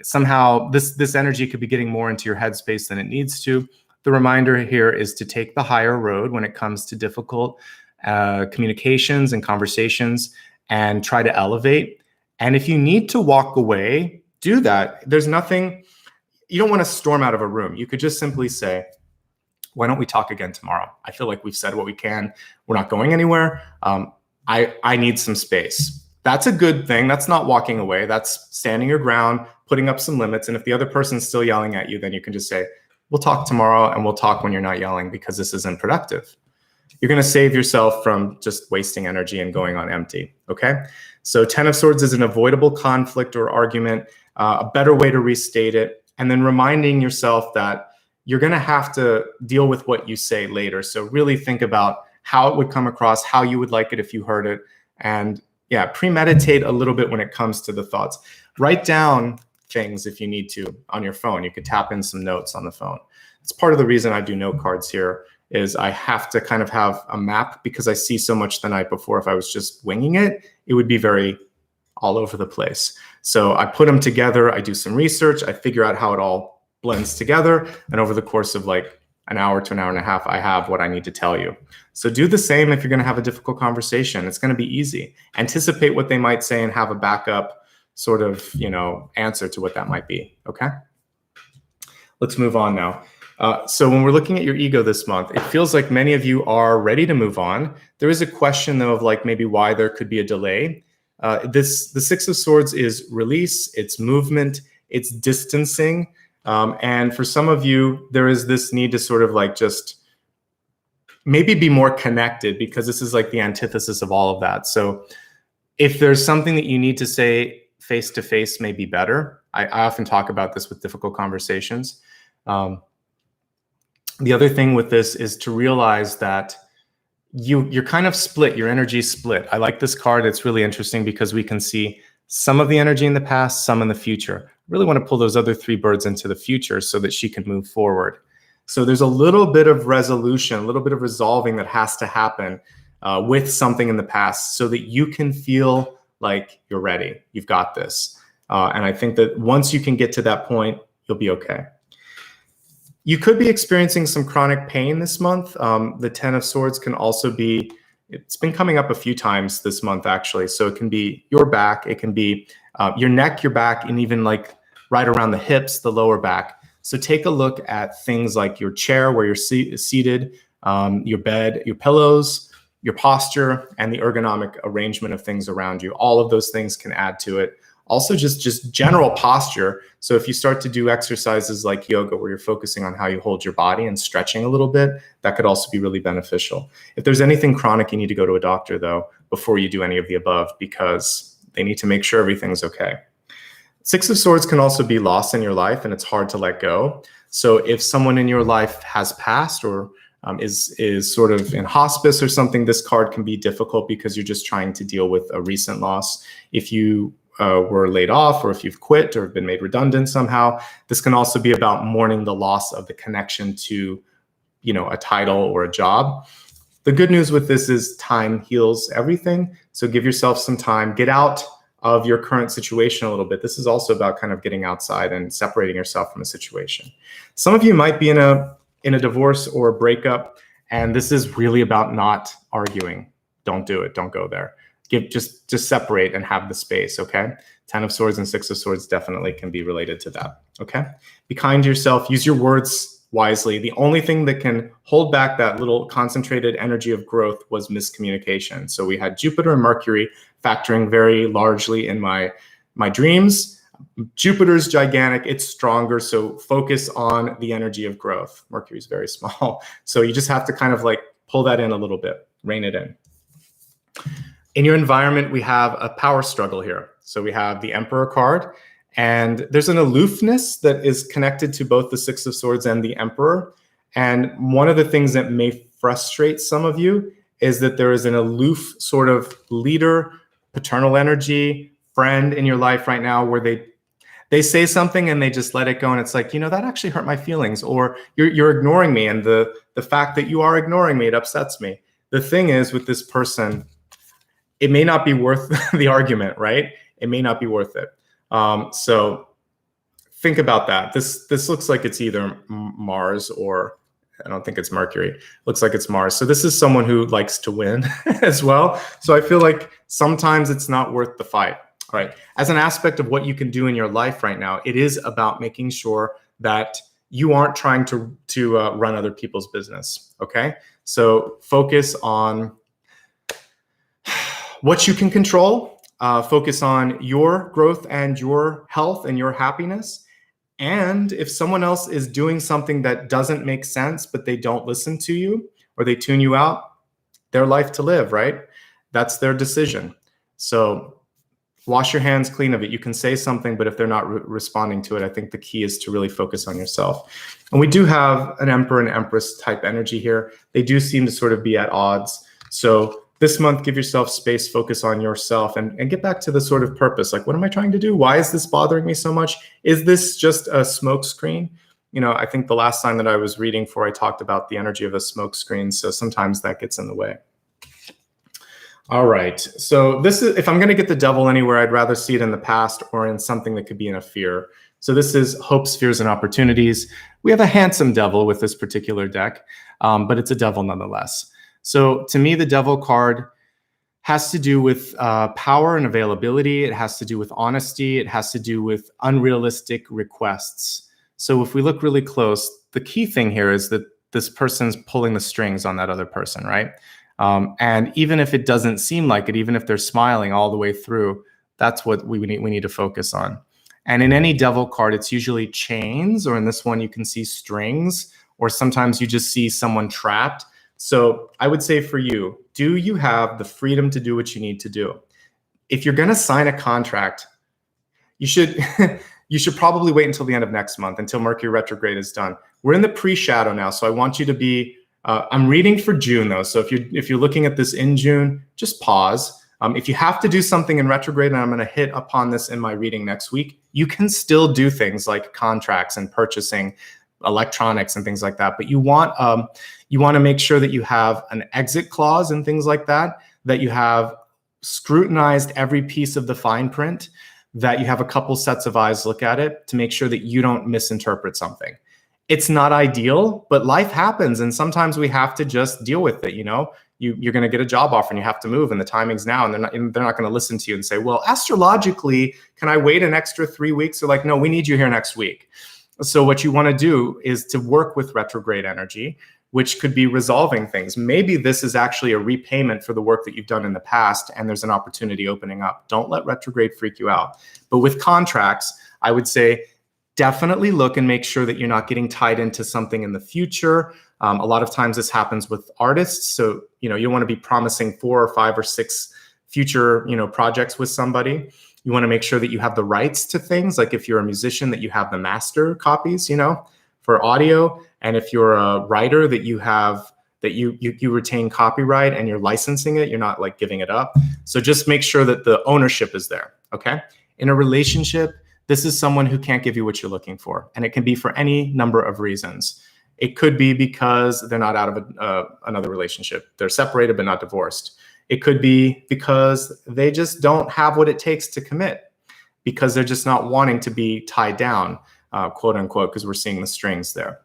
somehow, this energy could be getting more into your headspace than it needs to. The reminder here is to take the higher road when it comes to difficult communications and conversations, and try to elevate. And if you need to walk away, do that. There's nothing, you don't want to storm out of a room. You could just simply say, why don't we talk again tomorrow? I feel like we've said what we can. We're not going anywhere. I need some space. That's a good thing. That's not walking away. That's standing your ground, putting up some limits. And if the other person's still yelling at you, then you can just say, we'll talk tomorrow, and we'll talk when you're not yelling, because this isn't productive. You're going to save yourself from just wasting energy and going on empty. Okay. So Ten of Swords is an avoidable conflict or argument, a better way to restate it. And then reminding yourself that you're going to have to deal with what you say later. So really think about how it would come across, how you would like it if you heard it. And yeah, premeditate a little bit when it comes to the thoughts. Write down things if you need to on your phone. You could tap in some notes on the phone. It's part of the reason I do note cards here, is I have to kind of have a map, because I see so much the night before. If I was just winging it, it would be very all over the place. So I put them together, I do some research, I figure out how it all blends together. And over the course of like an hour to an hour and a half, I have what I need to tell you. So do the same if you're going to have a difficult conversation. It's going to be easy. Anticipate what they might say and have a backup sort of, answer to what that might be. Okay. Let's move on now. So when we're looking at your ego this month, it feels like many of you are ready to move on. There is a question though of like maybe why there could be a delay. The Six of Swords is release, it's movement, it's distancing. And for some of you, there is this need to sort of like just maybe be more connected, because this is like the antithesis of all of that. So if there's something that you need to say face to face, may be better. I often talk about this with difficult conversations. The other thing with this is to realize that you're kind of split, your energy split. I like this card. It's really interesting because we can see some of the energy in the past, some in the future. I really want to pull those other three birds into the future so that she can move forward. So there's a little bit of resolution, a little bit of resolving that has to happen with something in the past so that you can feel like you're ready. You've got this. And I think that once you can get to that point, you'll be okay. You could be experiencing some chronic pain this month. The Ten of Swords can also be, it's been coming up a few times this month actually. So it can be your back, it can be your neck, your back, and even like right around the hips, the lower back. So take a look at things like your chair where you're seated, your bed, your pillows, your posture, and the ergonomic arrangement of things around you. All of those things can add to it. Also just general posture. So if you start to do exercises like yoga where you're focusing on how you hold your body and stretching a little bit, that could also be really beneficial. If there's anything chronic, you need to go to a doctor though, before you do any of the above, because they need to make sure everything's okay. Six of Swords can also be lost in your life and it's hard to let go. So if someone in your life has passed or is sort of in hospice or something, this card can be difficult because you're just trying to deal with a recent loss. If you were laid off, or if you've quit or been made redundant somehow, this can also be about mourning the loss of the connection to, a title or a job. The good news with this is time heals everything. So give yourself some time, get out of your current situation a little bit. This is also about kind of getting outside and separating yourself from a situation. Some of you might be in a divorce or a breakup, and this is really about not arguing. Don't do it. Don't go there. Just separate and have the space, okay? Ten of Swords and Six of Swords definitely can be related to that, okay? Be kind to yourself. Use your words wisely. The only thing that can hold back that little concentrated energy of growth was miscommunication. So we had Jupiter and Mercury factoring very largely in my dreams, Jupiter's gigantic, it's stronger, so focus on the energy of growth. Mercury's very small, so you just have to kind of like pull that in a little bit, rein it in. In your environment, we have a power struggle here. So we have the Emperor card, and there's an aloofness that is connected to both the Six of Swords and the Emperor. And one of the things that may frustrate some of you is that there is an aloof sort of leader, paternal energy, friend in your life right now where they say something and they just let it go, and it's like, you know, that actually hurt my feelings, or you're ignoring me, and the fact that you are ignoring me, it upsets me. The thing is, with this person, it may not be worth the argument, right? It may not be worth it. So think about that. This looks like it's either Mars, or I don't think it's Mercury. Looks like it's Mars. So this is someone who likes to win as well. So I feel like sometimes it's not worth the fight. All right. As an aspect of what you can do in your life right now, it is about making sure that you aren't trying to run other people's business. Okay. So focus on what you can control. Focus on your growth and your health and your happiness. And if someone else is doing something that doesn't make sense, but they don't listen to you or they tune you out, their life to live, right? That's their decision. So wash your hands clean of it. You can say something, but if they're not responding to it, I think the key is to really focus on yourself. And we do have an Emperor and Empress type energy here. They do seem to sort of be at odds. So this month, give yourself space, focus on yourself, and get back to the sort of purpose. Like, what am I trying to do? Why is this bothering me so much? Is this just a smoke screen? You know, I think the last time that I was reading for, I talked about the energy of a smoke screen. So sometimes that gets in the way. All right. So this is, if I'm going to get the devil anywhere, I'd rather see it in the past or in something that could be in a fear. So this is hopes, fears, and opportunities. We have a handsome devil with this particular deck, but it's a devil nonetheless. So to me, the devil card has to do with power and availability. It has to do with honesty. It has to do with unrealistic requests. So if we look really close, the key thing here is that this person's pulling the strings on that other person, right? And even if it doesn't seem like it, even if they're smiling all the way through, that's what we need to focus on. And in any devil card, it's usually chains, or in this one, you can see strings, or sometimes you just see someone trapped. So I would say for you, do you have the freedom to do what you need to do? If you're going to sign a contract, you should you should probably wait until the end of next month, until Mercury retrograde is done. We're in the pre-shadow now, so I want you to be, I'm reading for June though. So if you're looking at this in June, just pause. If you have to do something in retrograde, and I'm going to hit upon this in my reading next week, you can still do things like contracts and purchasing electronics and things like that. But you want to make sure that you have an exit clause and things like that, that you have scrutinized every piece of the fine print, that you have a couple sets of eyes look at it to make sure that you don't misinterpret something. It's not ideal, but life happens. And sometimes we have to just deal with it. You know, you're going to get a job offer and you have to move, and the timing's now, and they're not going to listen to you and say, well, astrologically, can I wait an extra 3 weeks? They're like, no, we need you here next week. So what you want to do is to work with retrograde energy, which could be resolving things. Maybe this is actually a repayment for the work that you've done in the past, and there's an opportunity opening up. Don't let retrograde freak you out. But with contracts, I would say definitely look and make sure that you're not getting tied into something in the future. A lot of times this happens with artists. So, you want to be promising 4 or 5 or 6 future, projects with somebody. You want to make sure that you have the rights to things. Like if you're a musician, that you have the master copies, for audio. And if you're a writer, that you have, that you retain copyright and you're licensing it. You're not like giving it up. So just make sure that the ownership is there. Okay. In a relationship, this is someone who can't give you what you're looking for. And it can be for any number of reasons. It could be because they're not out of another relationship. They're separated, but not divorced. It could be because they just don't have what it takes to commit, because they're just not wanting to be tied down, quote unquote, because we're seeing the strings there.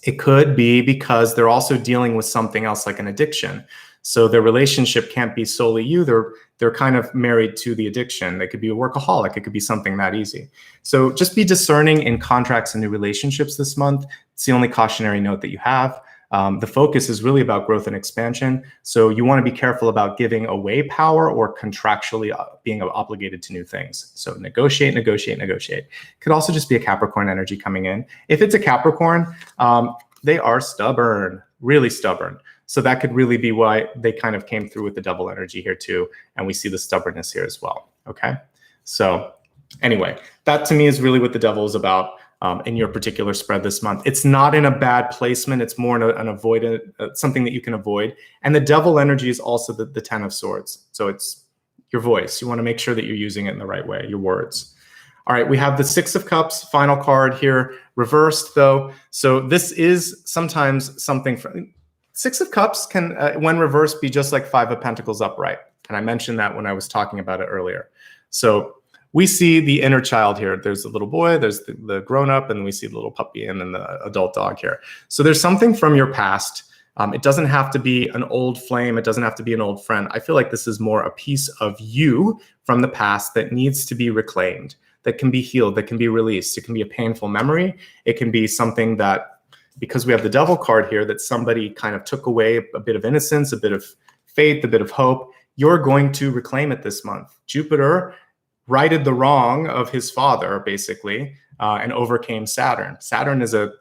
It could be because they're also dealing with something else like an addiction. So their relationship can't be solely you. They're kind of married to the addiction. They could be a workaholic. It could be something that easy. So just be discerning in contracts and new relationships this month. It's the only cautionary note that you have. The focus is really about growth and expansion. So you want to be careful about giving away power or contractually being obligated to new things. So negotiate, negotiate, negotiate. Could also just be a Capricorn energy coming in. If it's a Capricorn, they are stubborn, really stubborn. So that could really be why they kind of came through with the double energy here too. And we see the stubbornness here as well. Okay. So anyway, that to me is really what the devil is about. In your particular spread this month. It's not in a bad placement. It's more an avoidant, something that you can avoid. And the devil energy is also the 10 of swords. So it's your voice. You want to make sure that you're using it in the right way, your words. All right, we have the 6 of Cups, final card here, reversed though. So this is sometimes something from 6 of Cups can, when reversed, be just like 5 of Pentacles upright. And I mentioned that when I was talking about it earlier. So we see the inner child here. There's the little boy, there's the grown-up, and we see the little puppy and then the adult dog here. So there's something from your past. It doesn't have to be an old flame. It doesn't have to be an old friend. I feel like this is more a piece of you from the past that needs to be reclaimed, that can be healed, that can be released. It can be a painful memory. It can be something that, because we have the devil card here, that somebody kind of took away a bit of innocence, a bit of faith, a bit of hope. You're going to reclaim it this month. Jupiter righted the wrong of his father, basically, and overcame Saturn. Saturn is a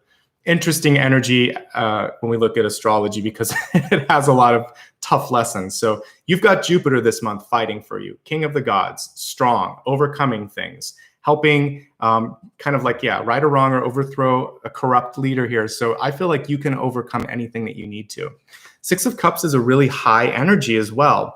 interesting energy when we look at astrology because it has a lot of tough lessons. So you've got Jupiter this month fighting for you, king of the gods, strong, overcoming things, helping kind of like, yeah, right or wrong or overthrow a corrupt leader here. So I feel like you can overcome anything that you need to. 6 of Cups is a really high energy as well.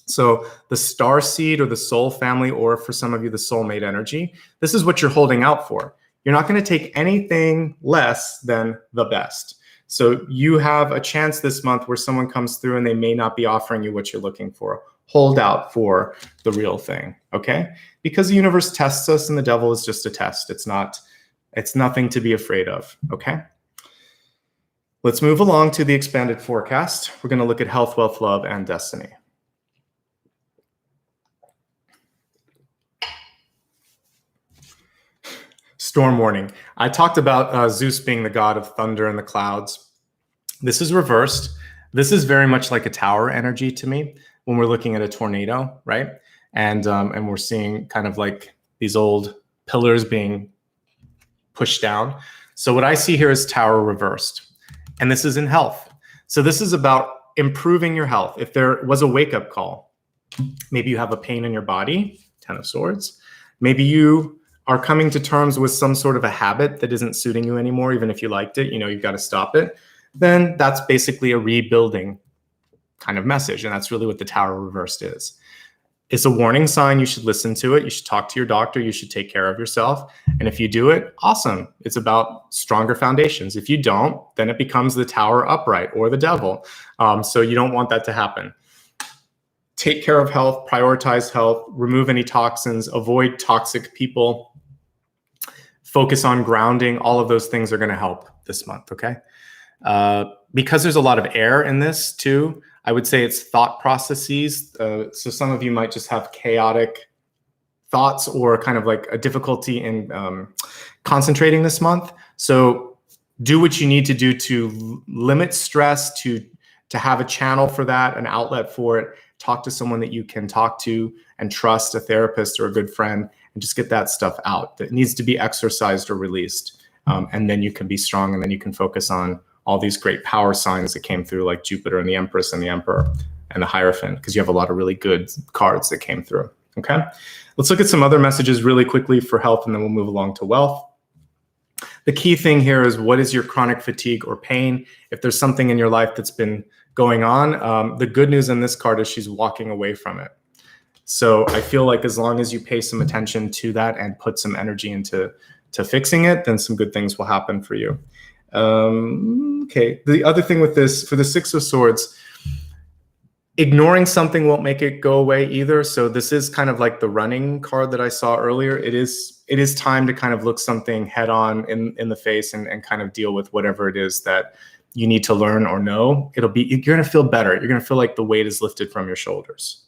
So the star seed or the soul family, or for some of you, the soulmate energy, this is what you're holding out for. You're not going to take anything less than the best. So you have a chance this month where someone comes through and they may not be offering you what you're looking for. Hold out for the real thing, okay? Because the universe tests us and the devil is just a test. It's nothing to be afraid of, okay? Let's move along to the expanded forecast. We're going to look at health, wealth, love, and destiny. Storm warning. I talked about Zeus being the god of thunder and the clouds. This is reversed. This is very much like a tower energy to me when we're looking at a tornado, right? And we're seeing kind of like these old pillars being pushed down. So what I see here is tower reversed. And this is in health. So this is about improving your health. If there was a wake-up call, maybe you have a pain in your body, 10 of Swords. Maybe you are coming to terms with some sort of a habit that isn't suiting you anymore, even if you liked it, you know, you've got to stop it, then that's basically a rebuilding kind of message. And that's really what the tower reversed is. It's a warning sign. You should listen to it. You should talk to your doctor. You should take care of yourself. And if you do it, awesome. It's about stronger foundations. If you don't, then it becomes the tower upright or the devil. So you don't want that to happen. Take care of health, prioritize health, remove any toxins, avoid toxic people, focus on grounding. All of those things are going to help this month, okay? Because there's a lot of air in this too, I would say it's thought processes. So some of you might just have chaotic thoughts or kind of like a difficulty in concentrating this month. So do what you need to do to limit stress, to have a channel for that, an outlet for it. Talk to someone that you can talk to and trust, a therapist or a good friend, and just get that stuff out that needs to be exercised or released. And then you can be strong, and then you can focus on all these great power signs that came through, like Jupiter and the Empress and the Emperor and the Hierophant, because you have a lot of really good cards that came through, okay? Let's look at some other messages really quickly for health, and then we'll move along to wealth. The key thing here is, what is your chronic fatigue or pain? If there's something in your life that's been going on, the good news in this card is she's walking away from it. So I feel like as long as you pay some attention to that and put some energy into fixing it, then some good things will happen for you. Okay, the other thing with this, for the 6 of Swords, ignoring something won't make it go away either. So this is kind of like the running card that I saw earlier. It is time to kind of look something head on in the face and kind of deal with whatever it is that you need to learn or know. You're going to feel better. You're going to feel like the weight is lifted from your shoulders.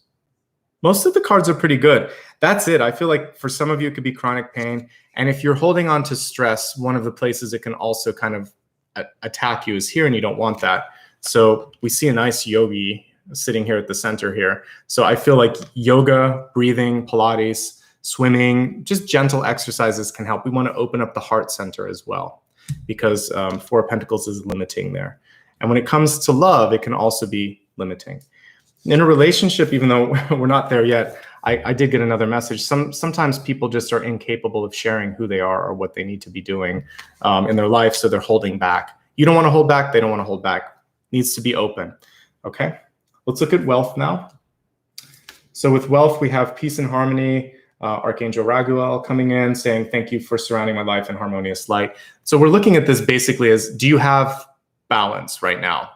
Most of the cards are pretty good. That's it. I feel like for some of you, it could be chronic pain. And if you're holding on to stress, one of the places it can also kind of attack you is here, and you don't want that. So we see a nice yogi sitting here at the center here. So I feel like yoga, breathing, Pilates, swimming, just gentle exercises can help. We want to open up the heart center as well, because Four of Pentacles is limiting there. And when it comes to love, it can also be limiting. In a relationship, even though we're not there yet, I did get another message. Sometimes people just are incapable of sharing who they are or what they need to be doing in their life, so they're holding back. You don't want to hold back. They don't want to hold back. Needs to be open. Okay, let's look at wealth now. So with wealth, we have peace and harmony. Archangel Raguel coming in saying, thank you for surrounding my life in harmonious light. So we're looking at this basically as, do you have balance right now?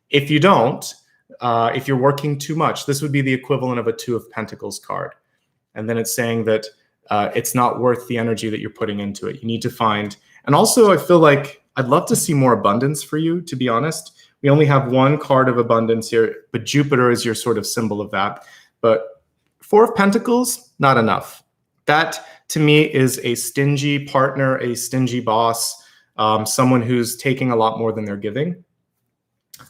If you don't, if you're working too much, this would be the equivalent of a Two of Pentacles card. And then it's saying that it's not worth the energy that you're putting into it. You need to find, and also I feel like I'd love to see more abundance for you, to be honest. We only have one card of abundance here, but Jupiter is your sort of symbol of that. But Four of Pentacles, not enough. That to me is a stingy partner, a stingy boss, someone who's taking a lot more than they're giving.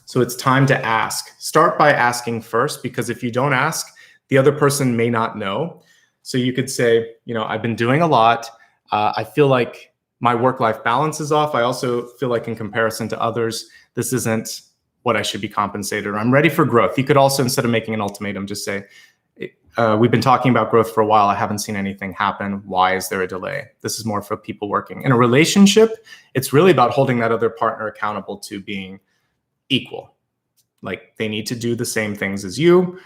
So it's time to ask. Start by asking first, because if you don't ask, the other person may not know. So you could say, you know, I've been doing a lot. I feel like my work-life balance is off. I also feel like in comparison to others, this isn't what I should be compensated, or I'm ready for growth. You could also, instead of making an ultimatum, just say, we've been talking about growth for a while. I haven't seen anything happen. Why is there a delay? This is more for people working. In a relationship, it's really about holding that other partner accountable to being equal. Like, they need to do the same things as you.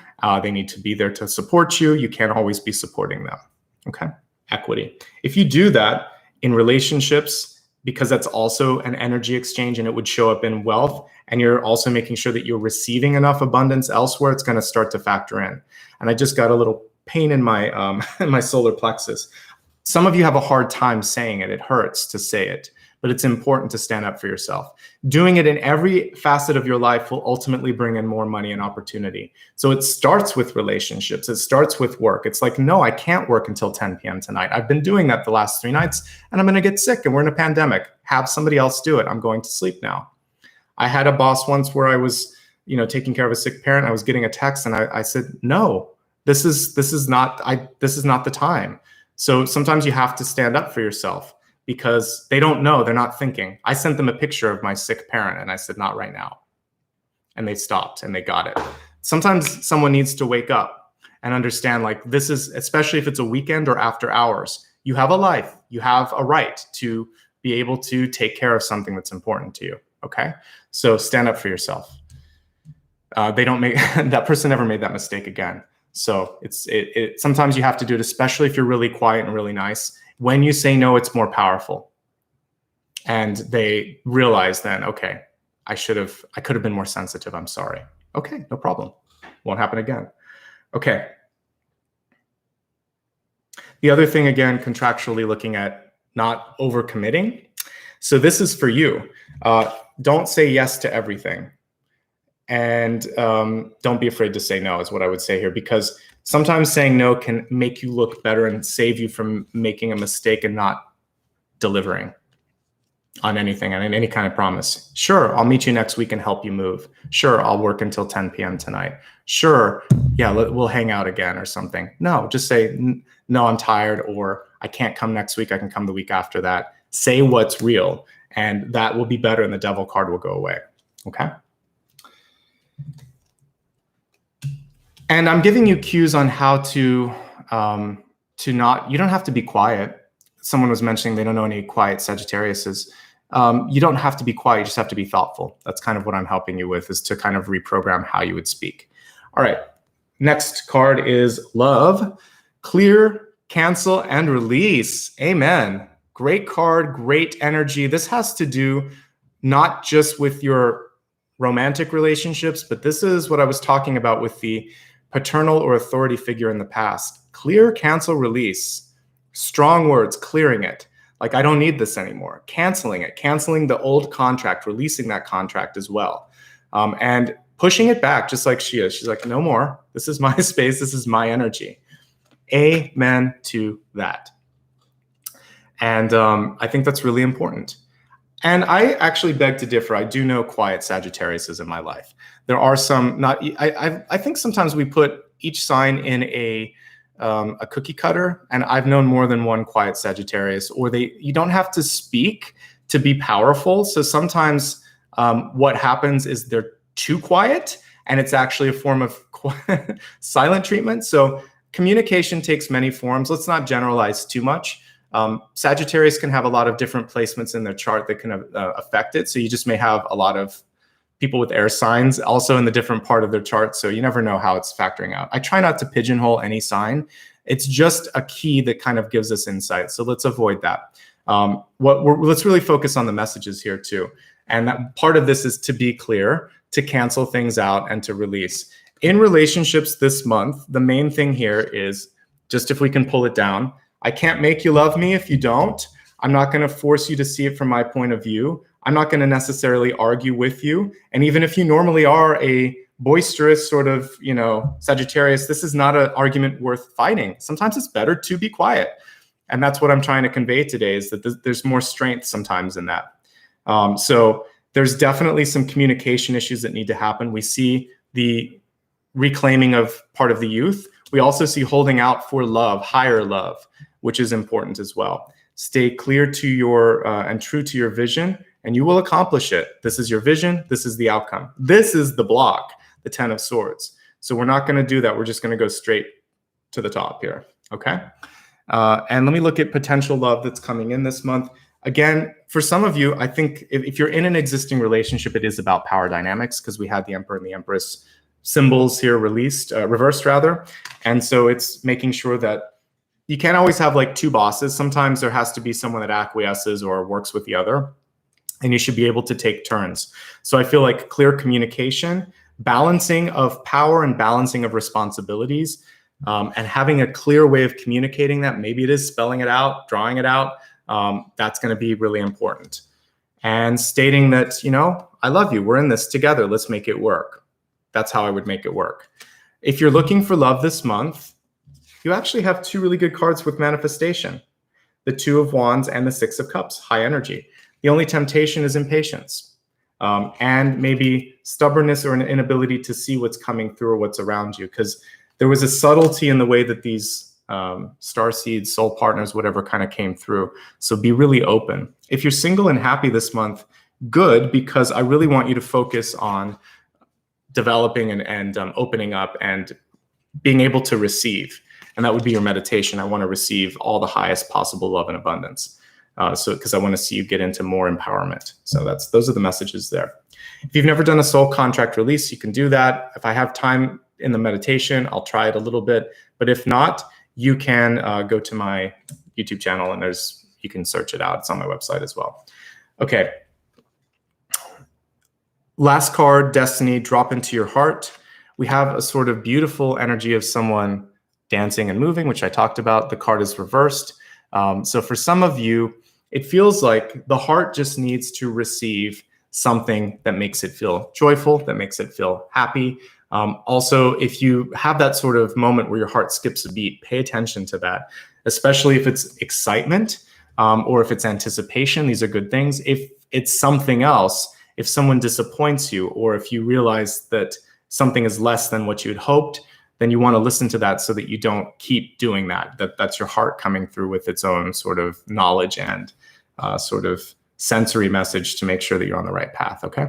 They need to be there to support you. You can't always be supporting them. Okay. Equity. If you do that in relationships, because that's also an energy exchange and it would show up in wealth, and you're also making sure that you're receiving enough abundance elsewhere, it's going to start to factor in. And I just got a little pain in my in my solar plexus. Some of you have a hard time saying it. It hurts to say it, but it's important to stand up for yourself. Doing it in every facet of your life will ultimately bring in more money and opportunity. So it starts with relationships. It starts with work. It's like, no, I can't work until 10 p.m. tonight. I've been doing that the last 3 nights and I'm going to get sick and we're in a pandemic. Have somebody else do it. I'm going to sleep now. I had a boss once where I was, you know, taking care of a sick parent. I was getting a text and I said, no, this is not the time. So sometimes you have to stand up for yourself, because they don't know, they're not thinking. I sent them a picture of my sick parent and I said, not right now. And they stopped and they got it. Sometimes someone needs to wake up and understand, like, this is, especially if it's a weekend or after hours, you have a life, you have a right to be able to take care of something that's important to you. Okay. So stand up for yourself. They don't make, that person never made that mistake again. So sometimes you have to do it, especially if you're really quiet and really nice. When you say no, it's more powerful. And they realize then, okay, I could have been more sensitive. I'm sorry. Okay, no problem. Won't happen again. Okay. The other thing, again, contractually looking at not overcommitting. So this is for you. Don't say yes to everything. And don't be afraid to say no is what I would say here, because sometimes saying no can make you look better and save you from making a mistake and not delivering on anything and any kind of promise. Sure, I'll meet you next week and help you move. Sure, I'll work until 10 p.m. tonight. Sure, yeah, we'll hang out again or something. No, just say, no, I'm tired, or I can't come next week. I can come the week after that. Say what's real, and that will be better, and the devil card will go away. Okay? And I'm giving you cues on how to not, you don't have to be quiet. Someone was mentioning they don't know any quiet Sagittariuses. You don't have to be quiet, you just have to be thoughtful. That's kind of what I'm helping you with, is to kind of reprogram how you would speak. All right, next card is love. Clear, cancel, and release. Amen. Great card, great energy. This has to do not just with your romantic relationships, but this is what I was talking about with the paternal or authority figure in the past. Clear, cancel, release. Strong words, clearing it. Like, I don't need this anymore. Canceling it, canceling the old contract, releasing that contract as well. And pushing it back, just like she is. She's like, no more. This is my space. This is my energy. Amen to that. And I think that's really important. And I actually beg to differ. I do know quiet Sagittariuses in my life. There are some not. I think sometimes we put each sign in a cookie cutter, and I've known more than one quiet Sagittarius. Or you don't have to speak to be powerful. So sometimes what happens is they're too quiet, and it's actually a form of silent treatment. So communication takes many forms. Let's not generalize too much. Sagittarius can have a lot of different placements in their chart that can affect it. So you just may have a lot of people with air signs also in the different part of their chart. So you never know how it's factoring out. I try not to pigeonhole any sign. It's just a key that kind of gives us insight. So let's avoid that. Let's really focus on the messages here too. And that part of this is to be clear, to cancel things out, and to release. In relationships this month, the main thing here is just, if we can pull it down, I can't make you love me if you don't. I'm not going to force you to see it from my point of view. I'm not going to necessarily argue with you. And even if you normally are a boisterous sort of, Sagittarius, this is not an argument worth fighting. Sometimes it's better to be quiet. And that's what I'm trying to convey today, is that there's more strength sometimes in that. So there's definitely some communication issues that need to happen. We see the reclaiming of part of the youth. We also see holding out for love, higher love, which is important as well. Stay clear to your and true to your vision, and you will accomplish it. This is your vision. This is the outcome. This is the block, the 10 of Swords. So we're not going to do that. We're just going to go straight to the top here. Okay. And let me look at potential love that's coming in this month. Again, for some of you, I think if you're in an existing relationship, it is about power dynamics, because we had the Emperor and the Empress symbols here reversed rather. And so it's making sure that you can't always have like two bosses. Sometimes there has to be someone that acquiesces or works with the other, and you should be able to take turns. So I feel like clear communication, balancing of power and balancing of responsibilities, and having a clear way of communicating that. Maybe it is spelling it out, drawing it out. That's going to be really important. And stating that, I love you. We're in this together. Let's make it work. That's how I would make it work. If you're looking for love this month, you actually have two really good cards with manifestation. The Two of Wands and the Six of Cups, high energy. The only temptation is impatience, and maybe stubbornness or an inability to see what's coming through or what's around you, because there was a subtlety in the way that these star seeds, soul partners, whatever kind of came through. So be really open. If you're single and happy this month, good, because I really want you to focus on developing and opening up and being able to receive. And that would be your meditation. I want to receive all the highest possible love and abundance. Because I want to see you get into more empowerment. So those are the messages there. If you've never done a soul contract release, you can do that. If I have time in the meditation, I'll try it a little bit. But if not, you can go to my YouTube channel, and you can search it out. It's on my website as well. Okay. Last card, Destiny, drop into your heart. We have a sort of beautiful energy of someone dancing and moving, which I talked about. The card is reversed. So for some of you, it feels like the heart just needs to receive something that makes it feel joyful, that makes it feel happy. Also, if you have that sort of moment where your heart skips a beat, pay attention to that, especially if it's excitement or if it's anticipation. These are good things. If it's something else, if someone disappoints you, or if you realize that something is less than what you had hoped, then you want to listen to that so that you don't keep doing that. That's your heart coming through with its own sort of knowledge and sort of sensory message to make sure that you're on the right path, okay?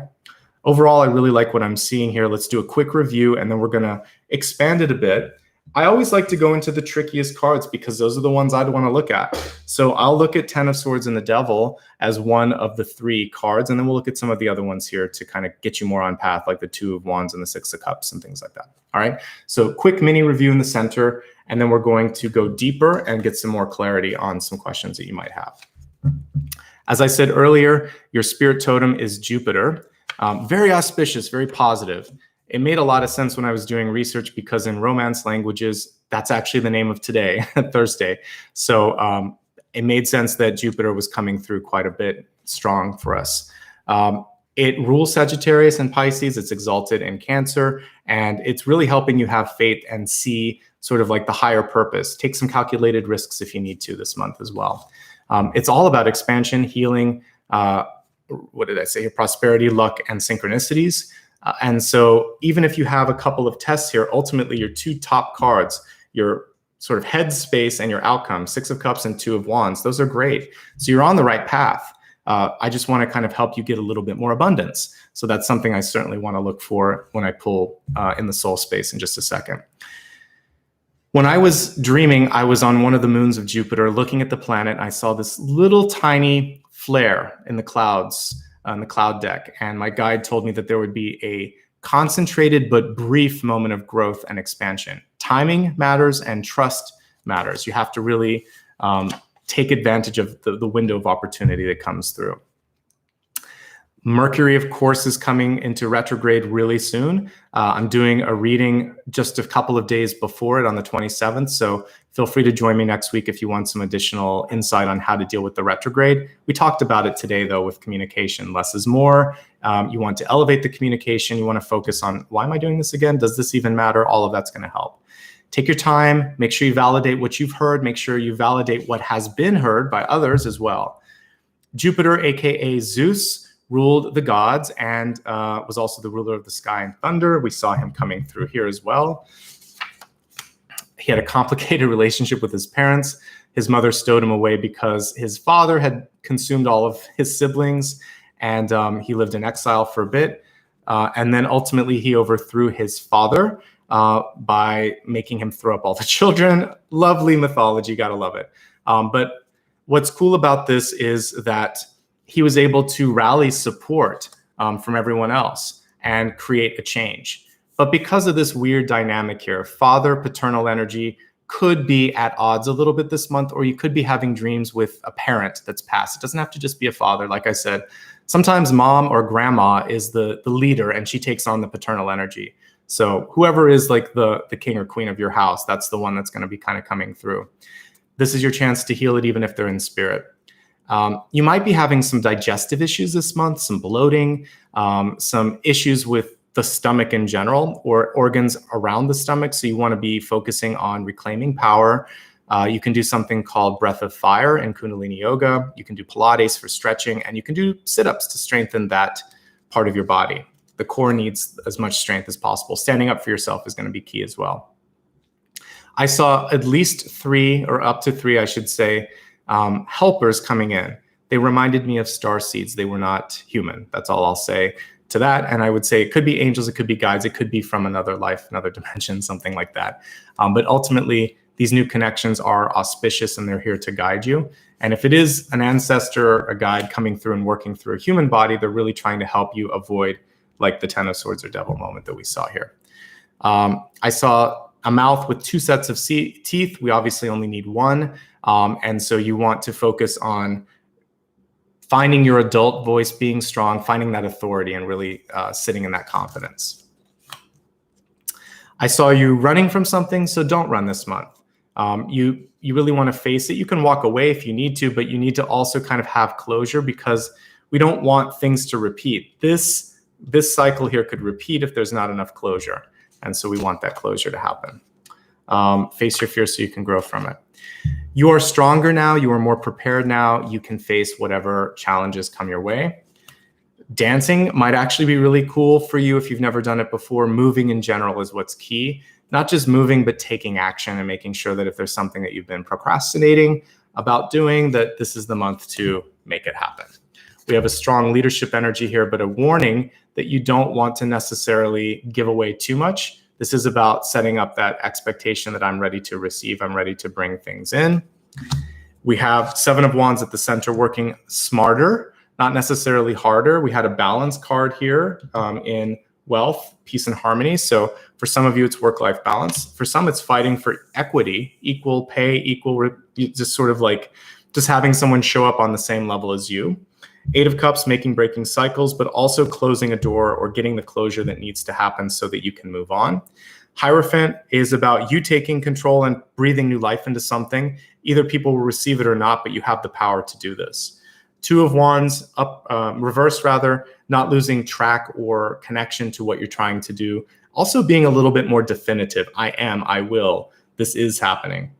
Overall, I really like what I'm seeing here. Let's do a quick review, and then we're going to expand it a bit. I always like to go into the trickiest cards because those are the ones I'd want to look at. So I'll look at 10 of Swords and the Devil as one of the 3 cards, and then we'll look at some of the other ones here to kind of get you more on path, like the 2 of Wands and the 6 of Cups and things like that. All right, so quick mini review in the center, and then we're going to go deeper and get some more clarity on some questions that you might have. As I said earlier, your spirit totem is Jupiter. Very auspicious, very positive. It made a lot of sense when I was doing research because in Romance languages, that's actually the name of today, Thursday. So it made sense that Jupiter was coming through quite a bit strong for us. It rules Sagittarius and Pisces. It's exalted in Cancer, and it's really helping you have faith and see sort of like the higher purpose. Take some calculated risks if you need to this month as well. It's all about expansion, healing, what did I say here? Prosperity, luck, and synchronicities. And so even if you have a couple of tests here, ultimately your two top cards, your sort of head space and your outcome, 6 of Cups and 2 of Wands, those are great. So you're on the right path. I just want to kind of help you get a little bit more abundance. So that's something I certainly want to look for when I pull in the soul space in just a second. When I was dreaming, I was on one of the moons of Jupiter looking at the planet. And I saw this little tiny flare in the clouds, on the cloud deck. And my guide told me that there would be a concentrated but brief moment of growth and expansion. Timing matters and trust matters. You have to really take advantage of the window of opportunity that comes through. Mercury, of course, is coming into retrograde really soon. I'm doing a reading just a couple of days before it on the 27th. So feel free to join me next week if you want some additional insight on how to deal with the retrograde. We talked about it today, though, with communication. Less is more. You want to elevate the communication. You want to focus on, why am I doing this again? Does this even matter? All of that's going to help. Take your time. Make sure you validate what you've heard. Make sure you validate what has been heard by others as well. Jupiter, aka Zeus, ruled the gods and was also the ruler of the sky and thunder. We saw him coming through here as well. He had a complicated relationship with his parents. His mother stowed him away because his father had consumed all of his siblings, and he lived in exile for a bit. And then ultimately he overthrew his father by making him throw up all the children. Lovely mythology, gotta love it. But what's cool about this is that he was able to rally support from everyone else and create a change. But because of this weird dynamic here, father paternal energy could be at odds a little bit this month, or you could be having dreams with a parent that's passed. It doesn't have to just be a father. Like I said, sometimes mom or grandma is the leader and she takes on the paternal energy. So whoever is like the king or queen of your house, that's the one that's going to be kind of coming through. This is your chance to heal it, even if they're in spirit. You might be having some digestive issues this month, some bloating, some issues with the stomach in general or organs around the stomach. So you want to be focusing on reclaiming power. You can do something called breath of fire in Kundalini yoga. You can do Pilates for stretching, and you can do sit-ups to strengthen that part of your body. The core needs as much strength as possible. Standing up for yourself is going to be key as well. I saw at least 3, or up to 3, I should say, helpers coming in. They reminded me of star seeds. They were not human. That's all I'll say to that. And I would say it could be angels, it could be guides, it could be from another life, another dimension, something like that. But ultimately, these new connections are auspicious and they're here to guide you. And if it is an ancestor, a guide coming through and working through a human body, they're really trying to help you avoid like the 10 of Swords or devil moment that we saw here. I saw a mouth with 2 sets of teeth. We obviously only need 1. And so you want to focus on finding your adult voice, being strong, finding that authority, and really sitting in that confidence. I saw you running from something, so don't run this month. You really want to face it. You can walk away if you need to, but you need to also kind of have closure, because we don't want things to repeat. This cycle here could repeat if there's not enough closure. And so we want that closure to happen. Face your fear so you can grow from it. You are stronger now. You are more prepared now. You can face whatever challenges come your way. Dancing might actually be really cool for you if you've never done it before. Moving in general is what's key. Not just moving, but taking action and making sure that if there's something that you've been procrastinating about doing, that this is the month to make it happen. We have a strong leadership energy here, but a warning that you don't want to necessarily give away too much. This is about setting up that expectation that I'm ready to receive. I'm ready to bring things in. We have 7 of Wands at the center, working smarter, not necessarily harder. We had a balance card here in wealth, peace, and harmony. So for some of you, it's work-life balance. For some, it's fighting for equity, equal pay, just sort of like just having someone show up on the same level as you. 8 of Cups, making breaking cycles, but also closing a door or getting the closure that needs to happen so that you can move on. Hierophant is about you taking control and breathing new life into something. Either people will receive it or not, but you have the power to do this. 2 of Wands, reverse rather, not losing track or connection to what you're trying to do. Also being a little bit more definitive. I am, I will, this is happening.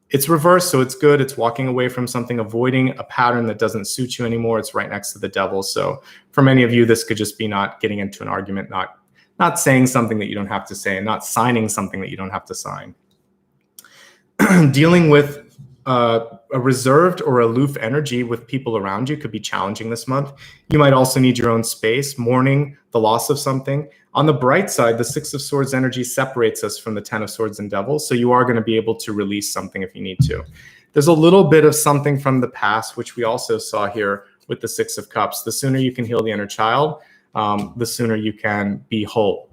It's reversed, so it's good. It's walking away from something, avoiding a pattern that doesn't suit you anymore. It's right next to the devil. So for many of you, this could just be not getting into an argument, not saying something that you don't have to say, and not signing something that you don't have to sign. Dealing with a reserved or aloof energy with people around you could be challenging this month. You might also need your own space, mourning the loss of something. On the bright side, the Six of Swords energy separates us from the Ten of Swords and Devil, so you are going to be able to release something if you need to. There's a little bit of something from the past, which we also saw here with the Six of Cups. The sooner you can heal the inner child, the sooner you can be whole.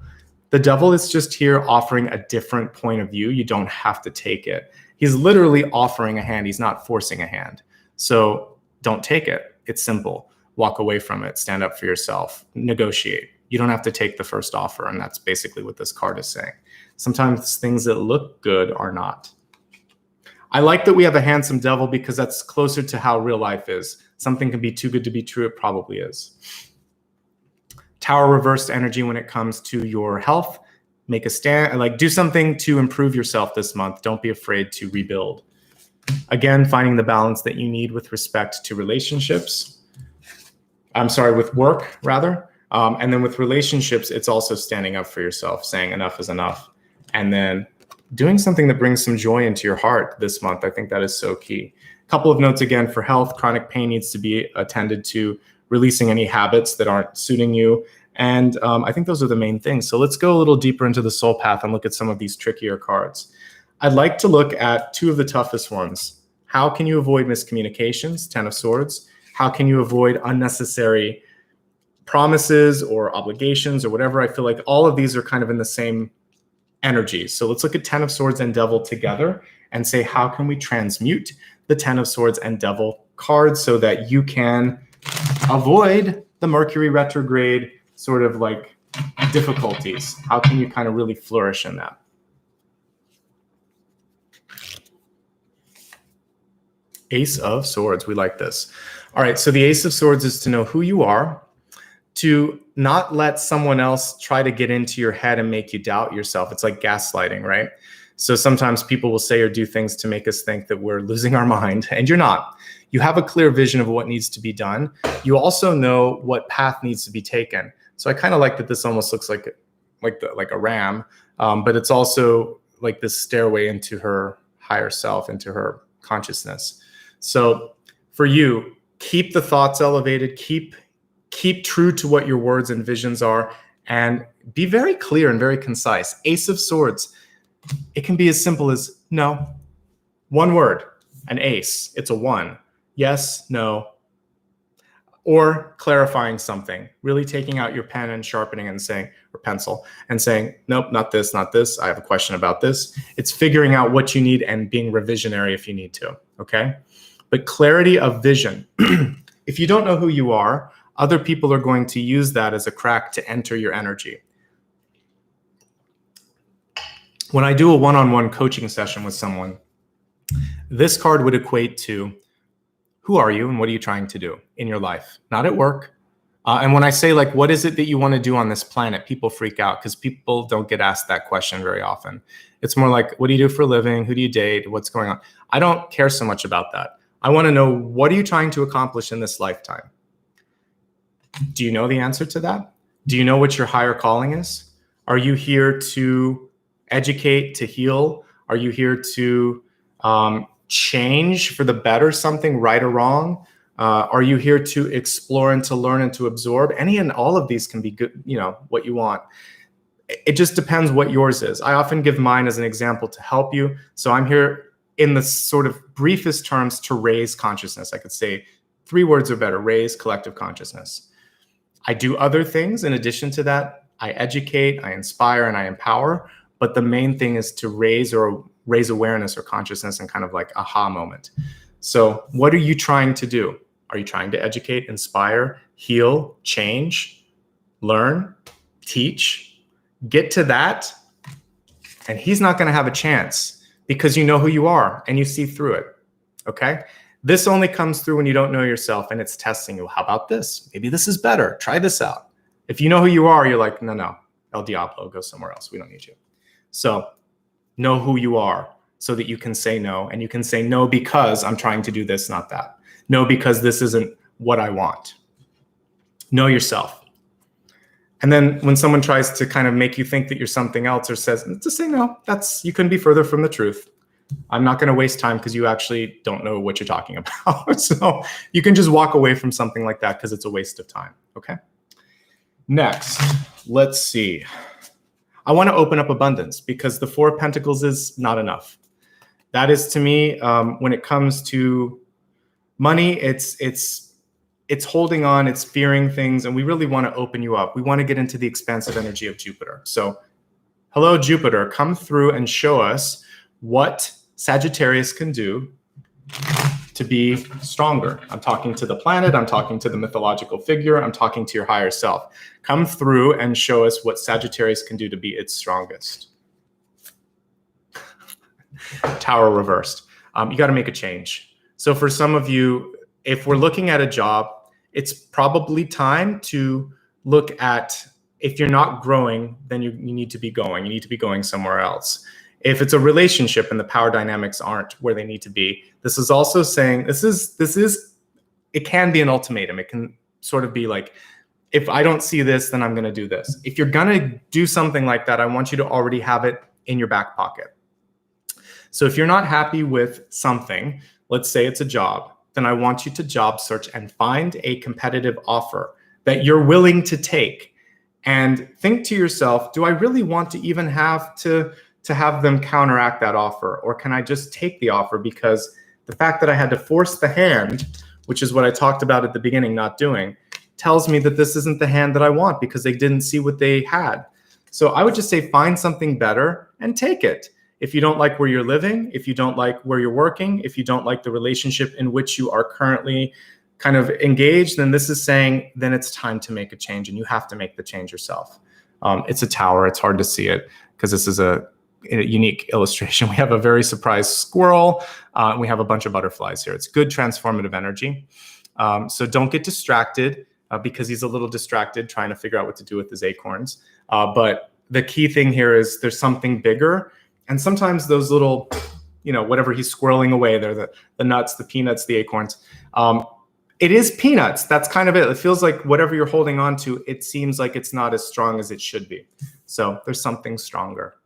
The devil is just here offering a different point of view. You don't have to take it. He's literally offering a hand. He's not forcing a hand. So don't take it. It's simple. Walk away from it. Stand up for yourself. Negotiate. You don't have to take the first offer. And that's basically what this card is saying. Sometimes things that look good are not. I like that we have a handsome devil because that's closer to how real life is. Something can be too good to be true. It probably is. Tower reversed energy when it comes to your health. Make a stand, like do something to improve yourself this month. Don't be afraid to rebuild. Again, finding the balance that you need with respect to relationships. With work, rather. And then with relationships, it's also standing up for yourself, saying enough is enough. And then doing something that brings some joy into your heart this month. I think that is so key. A couple of notes again for health. Chronic pain needs to be attended to, releasing any habits that aren't suiting you. And I think those are the main things. So let's go a little deeper into the soul path and look at some of these trickier cards. I'd like to look at two of the toughest ones. How can you avoid miscommunications? Ten of Swords. How can you avoid unnecessary promises or obligations or whatever? I feel like all of these are kind of in the same energy. So let's look at Ten of Swords and Devil together and say, how can we transmute the Ten of Swords and Devil cards so that you can avoid the Mercury retrograde sort of like difficulties? How can you kind of really flourish in that? Ace of Swords, we like this. All right, so the Ace of Swords is to know who you are, to not let someone else try to get into your head and make you doubt yourself. It's like gaslighting, right? So sometimes people will say or do things to make us think that we're losing our mind, and you're not. You have a clear vision of what needs to be done. You also know what path needs to be taken. So I kind of like that this almost looks like a ram, but it's also like this stairway into her higher self, into her consciousness. So for you, keep the thoughts elevated, keep true to what your words and visions are, and be very clear and very concise. Ace of Swords, it can be as simple as no. One word, an ace, it's a one. Yes, no. Or clarifying something, really taking out your pen and sharpening and saying, or pencil, and saying, nope, not this, not this. I have a question about this. It's figuring out what you need and being revisionary if you need to, okay? But clarity of vision. If you don't know who you are, other people are going to use that as a crack to enter your energy. When I do a one-on-one coaching session with someone, this card would equate to, who are you and what are you trying to do in your life? Not at work. And when I say, like, what is it that you want to do on this planet? People freak out because people don't get asked that question very often. It's more like, what do you do for a living? Who do you date? What's going on? I don't care so much about that. I want to know, what are you trying to accomplish in this lifetime? Do you know the answer to that? Do you know what your higher calling is? Are you here to educate, to heal? Are you here to change for the better something, right or wrong? Are you here to explore and to learn and to absorb? Any and all of these can be good, what you want. It just depends what yours is. I often give mine as an example to help you. So I'm here in the sort of briefest terms to raise consciousness. I could say 3 words or better: raise collective consciousness. I do other things in addition to that. I educate, I inspire, and I empower. But the main thing is to raise awareness or consciousness and kind of like aha moment. So what are you trying to do? Are you trying to educate, inspire, heal, change, learn, teach? Get to that, and he's not going to have a chance because you know who you are and you see through it, okay? This only comes through when you don't know yourself and it's testing you. How about this? Maybe this is better. Try this out. If you know who you are, you're like, no, El Diablo, go somewhere else. We don't need you. So know who you are. so that you can say no. And you can say no because I'm trying to do this, not that. No, because this isn't what I want. Know yourself. And then when someone tries to kind of make you think that you're something else or says, just say no, you couldn't be further from the truth. I'm not going to waste time because you actually don't know what you're talking about. So you can just walk away from something like that because it's a waste of time. Okay. Next, let's see. I want to open up abundance because the Four of Pentacles is not enough. That is, to me, when it comes to money, it's holding on, it's fearing things, and we really want to open you up. We want to get into the expansive energy of Jupiter. So, hello, Jupiter, come through and show us what Sagittarius can do to be stronger. I'm talking to the planet, I'm talking to the mythological figure, I'm talking to your higher self. Come through and show us what Sagittarius can do to be its strongest. Tower reversed. You got to make a change. So for some of you, if we're looking at a job, it's probably time to look at, if you're not growing, then you need to be going. You need to be going somewhere else. If it's a relationship and the power dynamics aren't where they need to be, this is also saying, it can be an ultimatum. It can sort of be like, if I don't see this, then I'm going to do this. If you're going to do something like that, I want you to already have it in your back pocket. So if you're not happy with something, let's say it's a job, then I want you to job search and find a competitive offer that you're willing to take. And think to yourself, do I really want to even have to have them counteract that offer? Or can I just take the offer because the fact that I had to force the hand, which is what I talked about at the beginning, not doing, tells me that this isn't the hand that I want because they didn't see what they had. So I would just say find something better and take it. If you don't like where you're living, if you don't like where you're working, if you don't like the relationship in which you are currently kind of engaged, then this is saying, then it's time to make a change and you have to make the change yourself. It's a tower. It's hard to see it because this is a unique illustration. We have a very surprised squirrel. And we have a bunch of butterflies here. It's good transformative energy. So don't get distracted because he's a little distracted trying to figure out what to do with his acorns. But the key thing here is there's something bigger. And sometimes those little, whatever he's squirreling away there, the nuts, the peanuts, the acorns, it is peanuts. That's kind of it. It feels like whatever you're holding on to, it seems like it's not as strong as it should be. So there's something stronger.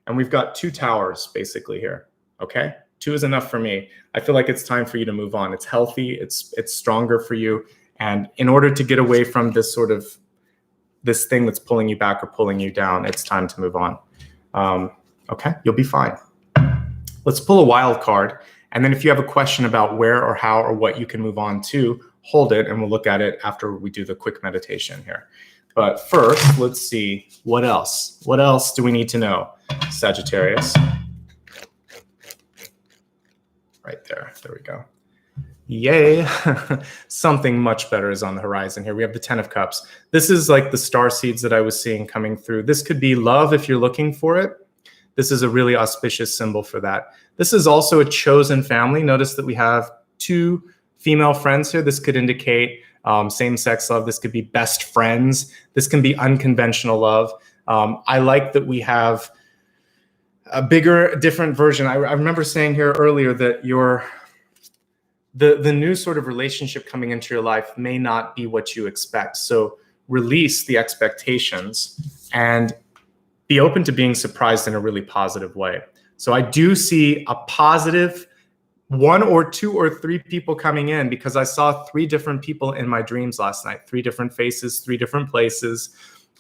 And we've got 2 towers basically here. Okay. 2 is enough for me. I feel like it's time for you to move on. It's healthy. It's stronger for you. And in order to get away from this thing that's pulling you back or pulling you down, it's time to move on. Okay, you'll be fine. Let's pull a wild card. And then if you have a question about where or how or what you can move on to, hold it and we'll look at it after we do the quick meditation here. But first, let's see what else. What else do we need to know, Sagittarius? Right there. There we go. Yay. Something much better is on the horizon here. We have the 10 of Cups. This is like the star seeds that I was seeing coming through. This could be love if you're looking for it. This is a really auspicious symbol for that. This is also a chosen family. Notice that we have 2 female friends here. This could indicate same-sex love. This could be best friends. This can be unconventional love. I like that we have a bigger, different version. I remember saying here earlier that the new sort of relationship coming into your life may not be what you expect. So release the expectations and be open to being surprised in a really positive way. So I do see a positive 1 or 2 or 3 people coming in because I saw 3 different people in my dreams last night, 3 different faces, 3 different places,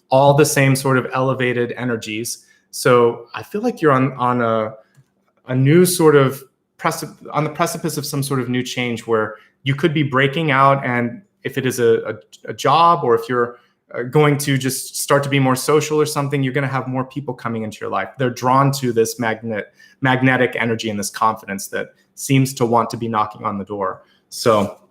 all the same sort of elevated energies. So I feel like you're on a new sort of on the precipice of some sort of new change where you could be breaking out. And if it is a job or if you're going to just start to be more social or something, you're going to have more people coming into your life. They're drawn to this magnetic energy and this confidence that seems to want to be knocking on the door. So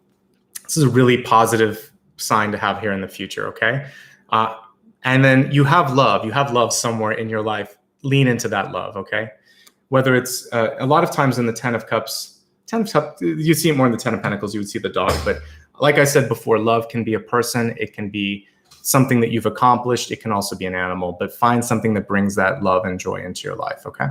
this is a really positive sign to have here in the future, okay? And then you have love. You have love somewhere in your life. Lean into that love, okay? Whether it's a lot of times in the 10 of Cups, you see it more in the 10 of Pentacles, you would see the dog. But like I said before, love can be a person. It can be something that you've accomplished. It can also be an animal, but find something that brings that love and joy into your life, okay?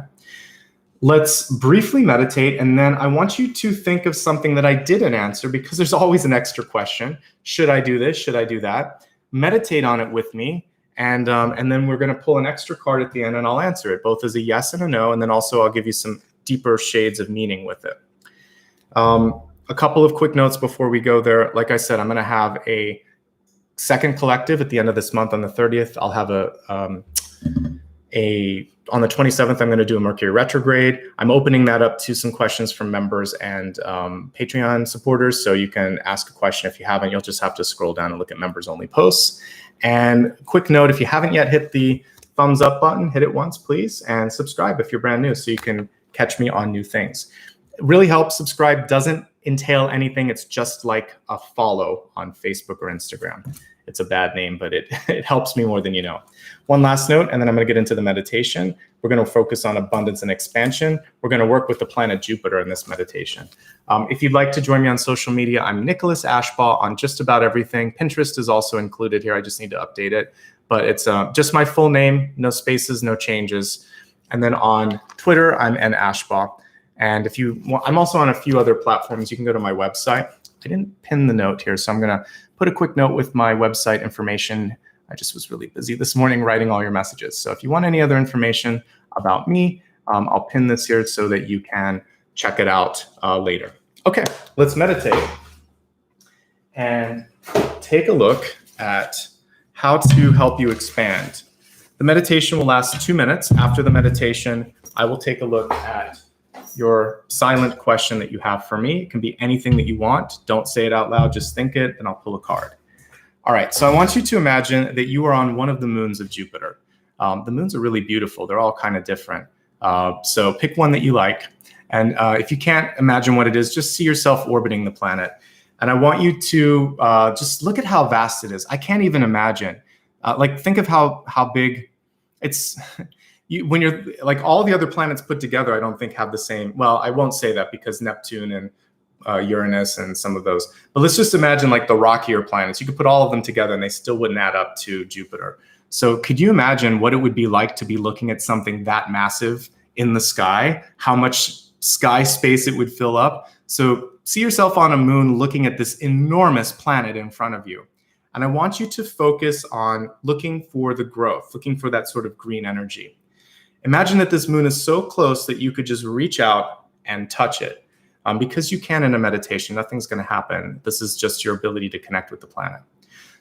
let's briefly meditate, and then I want you to think of something that I didn't answer, because there's always an extra question. Should I do this? Should I do that? Meditate on it with me, and then we're going to pull an extra card at the end, and I'll answer it both as a yes and a no, and then also I'll give you some deeper shades of meaning with it. A couple of quick notes before we go there. Like I said, I'm going to have a second collective at the end of this month on the 30th. I'll have on the 27th, I'm going to do a Mercury retrograde. I'm opening that up to some questions from members and Patreon supporters. So you can ask a question. If you haven't, you'll just have to scroll down and look at members only posts. And quick note, if you haven't yet hit the thumbs up button, hit it once, please. And subscribe if you're brand new, so you can catch me on new things. It really helps. Subscribe doesn't entail anything. It's just like a follow on Facebook or Instagram. It's a bad name, but it helps me more than you know. One last note, and then I'm going to get into the meditation. We're going to focus on abundance and expansion. We're going to work with the planet Jupiter in this meditation. If you'd like to join me on social media, I'm Nicholas Ashbaugh on just about everything. Pinterest is also included here. I just need to update it. But it's just my full name, no spaces, no changes. And then on Twitter, I'm N Ashbaugh. And if you want, I'm also on a few other platforms. You can go to my website. I didn't pin the note here, so I'm going to put a quick note with my website information. I just was really busy this morning writing all your messages. So if you want any other information about me, I'll pin this here so that you can check it out later. Okay, let's meditate and take a look at how to help you expand. The meditation will last 2 minutes. After the meditation, I will take a look at your silent question that you have for me. It can be anything that you want. Don't say it out loud, just think it, and I'll pull a card. All right, so I want you to imagine that you are on one of the moons of Jupiter. The moons are really beautiful. They're all kind of different. So pick one that you like. And if you can't imagine what it is, just see yourself orbiting the planet. And I want you to just look at how vast it is. I can't even imagine. Like, think of how big it's... when you're like all the other planets put together, I don't think have the same. Well, I won't say that because Neptune and Uranus and some of those. But let's just imagine like the rockier planets. You could put all of them together and they still wouldn't add up to Jupiter. So could you imagine what it would be like to be looking at something that massive in the sky? How much sky space it would fill up? So see yourself on a moon looking at this enormous planet in front of you. And I want you to focus on looking for the growth, looking for that sort of green energy. Imagine that this moon is so close that you could just reach out and touch it. Because you can in a meditation, nothing's going to happen. This is just your ability to connect with the planet.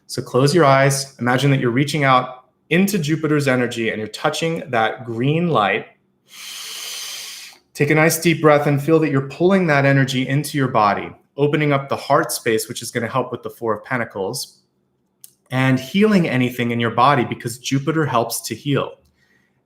So close your eyes. Imagine that you're reaching out into Jupiter's energy and you're touching that green light. Take a nice deep breath and feel that you're pulling that energy into your body, opening up the heart space, which is going to help with the Four of Pentacles, and healing anything in your body because Jupiter helps to heal.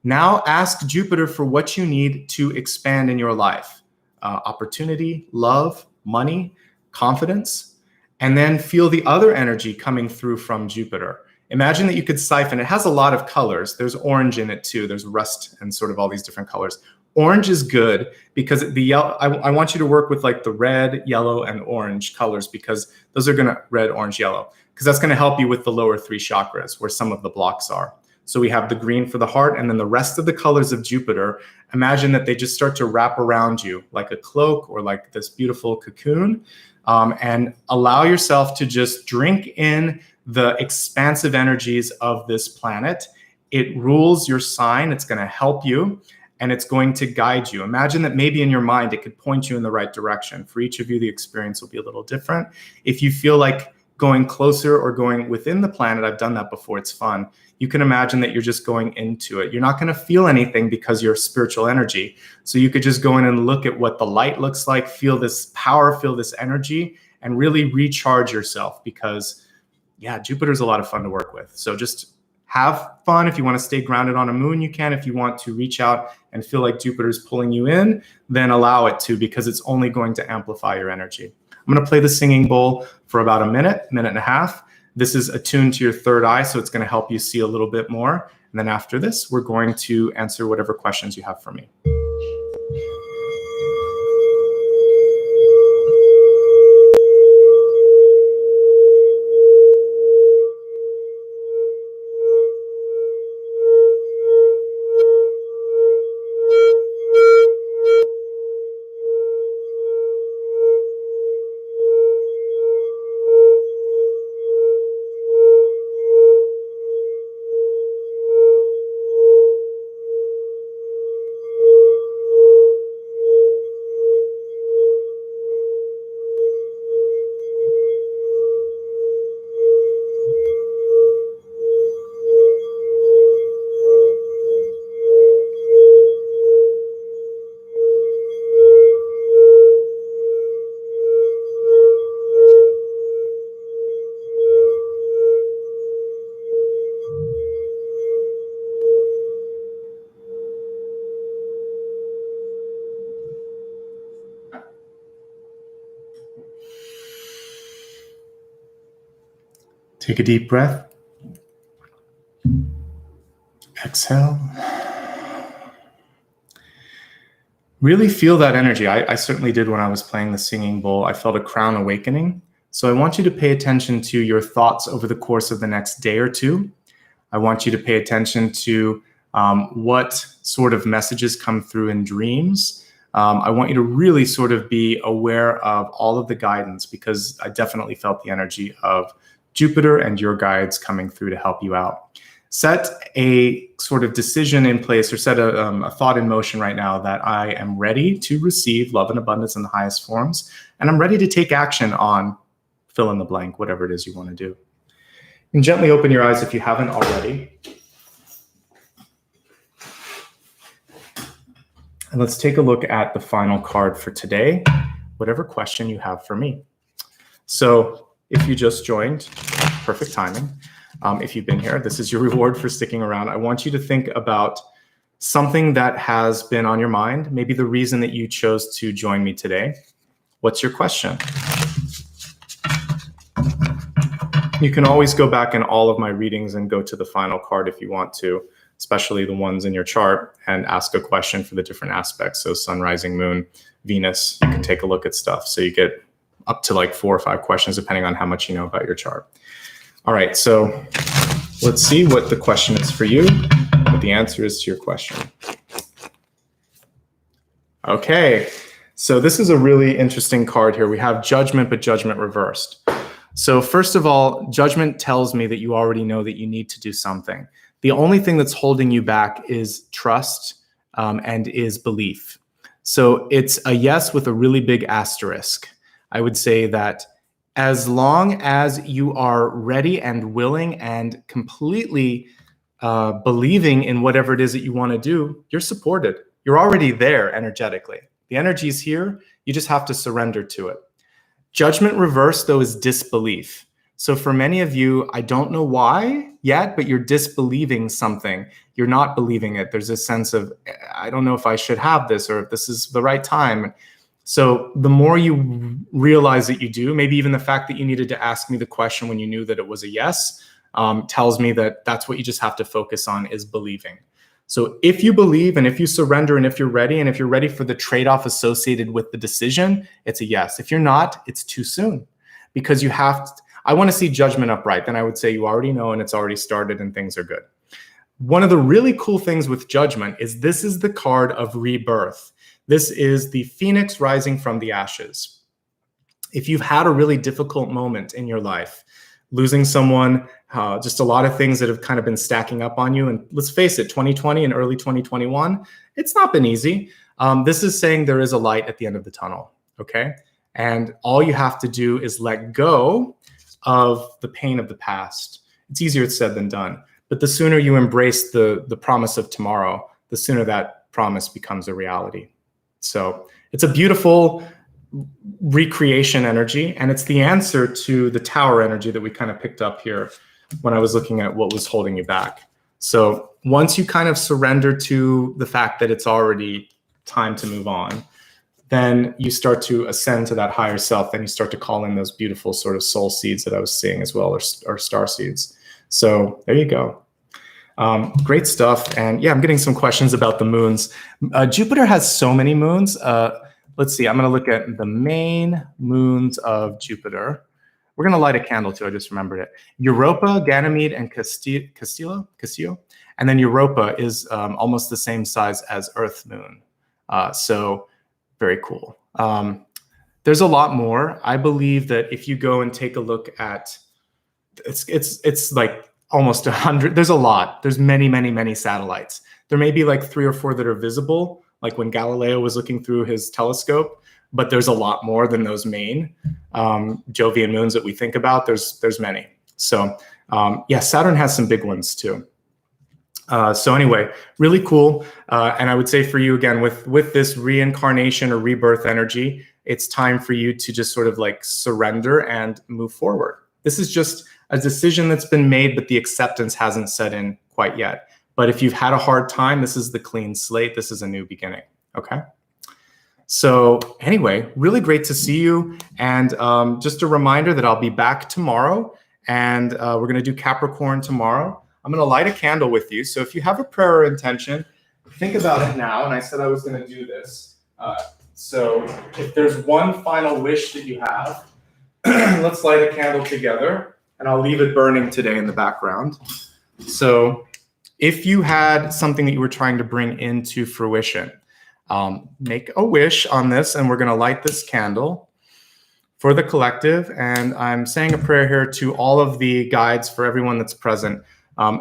Now ask Jupiter for what you need to expand in your life. Opportunity, love, money, confidence, and then feel the other energy coming through from Jupiter. Imagine that you could siphon. It has a lot of colors. There's orange in it too. There's rust and sort of all these different colors. Orange is good because the yellow, I want you to work with like the red, yellow, and orange colors because those are gonna, red, orange, yellow, because that's gonna help you with the lower three chakras where some of the blocks are. So we have the green for the heart, and then the rest of the colors of Jupiter, imagine that they just start to wrap around you like a cloak or like this beautiful cocoon, and allow yourself to just drink in the expansive energies of this planet. It rules your sign. It's going to help you, and it's going to guide you. Imagine that maybe in your mind, it could point you in the right direction. For each of you, the experience will be a little different. If you feel like going closer or going within the planet, I've done that before, it's fun. You can imagine that you're just going into it. You're not going to feel anything because you're spiritual energy. So you could just go in and look at what the light looks like, feel this power, feel this energy, and really recharge yourself because, yeah, Jupiter's a lot of fun to work with. So just have fun. If you want to stay grounded on a moon, you can. If you want to reach out and feel like Jupiter's pulling you in, then allow it to, because it's only going to amplify your energy. I'm going to play the singing bowl for about a minute, minute and a half. This is attuned to your third eye, so it's going to help you see a little bit more. And then after this, we're going to answer whatever questions you have for me. Take a deep breath. Exhale. Really feel that energy. I certainly did when I was playing the singing bowl. I felt a crown awakening. So I want you to pay attention to your thoughts over the course of the next day or two. I want you to pay attention to what sort of messages come through in dreams. I want you to really sort of be aware of all of the guidance, because I definitely felt the energy of Jupiter and your guides coming through to help you out. Set a sort of decision in place, or set a thought in motion right now that I am ready to receive love and abundance in the highest forms, and I'm ready to take action on fill in the blank, whatever it is you want to do. And gently open your eyes if you haven't already. And let's take a look at the final card for today, whatever question you have for me. So if you just joined, perfect timing. If you've been here, this is your reward for sticking around. I want you to think about something that has been on your mind, maybe the reason that you chose to join me today. What's your question? You can always go back in all of my readings and go to the final card if you want to, especially the ones in your chart, and ask a question for the different aspects. So sun, rising, moon, Venus, you can take a look at stuff. So you get up to like 4 or 5 questions, depending on how much you know about your chart. All right, so let's see what the question is for you, what the answer is to your question. Okay, so this is a really interesting card here. We have judgment, but judgment reversed. So first of all, judgment tells me that you already know that you need to do something. The only thing that's holding you back is trust and is belief. So it's a yes with a really big asterisk. I would say that as long as you are ready and willing and completely believing in whatever it is that you want to do, you're supported. You're already there energetically. The energy is here. You just have to surrender to it. Judgment reversed, though, is disbelief. So for many of you, I don't know why yet, but you're disbelieving something. You're not believing it. There's a sense of, I don't know if I should have this or if this is the right time. So the more you realize that you do, maybe even the fact that you needed to ask me the question when you knew that it was a yes, tells me that that's what you just have to focus on, is believing. So if you believe and if you surrender and if you're ready for the trade-off associated with the decision, it's a yes. If you're not, it's too soon, because you have to, I want to see judgment upright. Then I would say you already know and it's already started and things are good. One of the really cool things with judgment is this is the card of rebirth. This is the phoenix rising from the ashes. If you've had a really difficult moment in your life, losing someone, just a lot of things that have kind of been stacking up on you. And let's face it, 2020 and early 2021, it's not been easy. This is saying there is a light at the end of the tunnel, okay? And all you have to do is let go of the pain of the past. It's easier said than done. But the sooner you embrace the promise of tomorrow, the sooner that promise becomes a reality. So it's a beautiful recreation energy, and it's the answer to the tower energy that we kind of picked up here when I was looking at what was holding you back. So once you kind of surrender to the fact that it's already time to move on, then you start to ascend to that higher self. Then you start to call in those beautiful sort of soul seeds that I was seeing as well, or star seeds. So there you go. Great stuff. And yeah, I'm getting some questions about the moons. Jupiter has so many moons. Let's see, I'm going to look at the main moons of Jupiter. We're going to light a candle too. I just remembered it. Europa, Ganymede, and Castillo. And then Europa is almost the same size as Earth moon. So very cool. There's a lot more. I believe that if you go and take a look at, it's like almost 100. There's a lot. There's many satellites. There may be like 3 or 4 that are visible, like when Galileo was looking through his telescope, but there's a lot more than those main Jovian moons that we think about. There's many. So yeah, Saturn has some big ones too. So anyway, really cool. And I would say for you again, with this reincarnation or rebirth energy, it's time for you to just sort of like surrender and move forward. This is just a decision that's been made, but the acceptance hasn't set in quite yet. But if you've had a hard time, this is the clean slate. This is a new beginning, okay? So anyway, really great to see you. And just a reminder that I'll be back tomorrow and we're going to do Capricorn tomorrow. I'm going to light a candle with you. So if you have a prayer or intention, think about it now. And I said I was going to do this. So if there's one final wish that you have, let's light a candle together, and I'll leave it burning today in the background. So if you had something that you were trying to bring into fruition, make a wish on this, and we're going to light this candle for the collective. And I'm saying a prayer here to all of the guides for everyone that's present.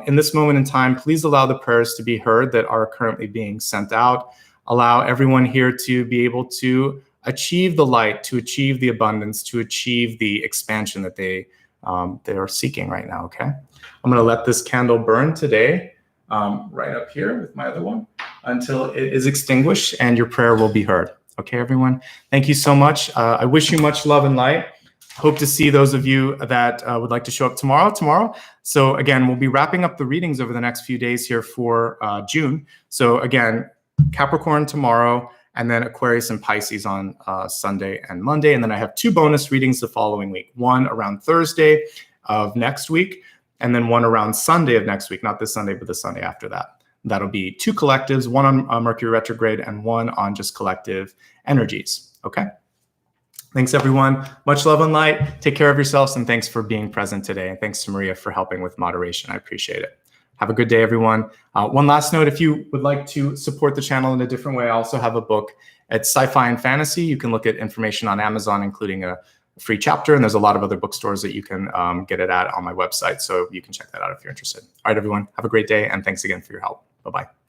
In this moment in time, please allow the prayers to be heard that are currently being sent out. Allow everyone here to be able to achieve the light, to achieve the abundance, to achieve the expansion that they are seeking right now, okay? I'm going to let this candle burn today, right up here with my other one, until it is extinguished and your prayer will be heard. Okay, everyone? Thank you so much. I wish you much love and light. Hope to see those of you that would like to show up tomorrow. So again, we'll be wrapping up the readings over the next few days here for June. So again, Capricorn tomorrow, and then Aquarius and Pisces on Sunday and Monday. And then I have 2 bonus readings the following week, one around Thursday of next week, and then one around Sunday of next week, not this Sunday, but the Sunday after that. That'll be 2 collectives, one on Mercury retrograde and one on just collective energies, okay? Thanks, everyone. Much love and light. Take care of yourselves, and thanks for being present today. And thanks to Maria for helping with moderation. I appreciate it. Have a good day, everyone. One last note, if you would like to support the channel in a different way, I also have a book. It's Sci-Fi and Fantasy. You can look at information on Amazon, including a free chapter, and there's a lot of other bookstores that you can get it at on my website, so you can check that out if you're interested. All right, everyone, have a great day, and thanks again for your help. Bye-bye.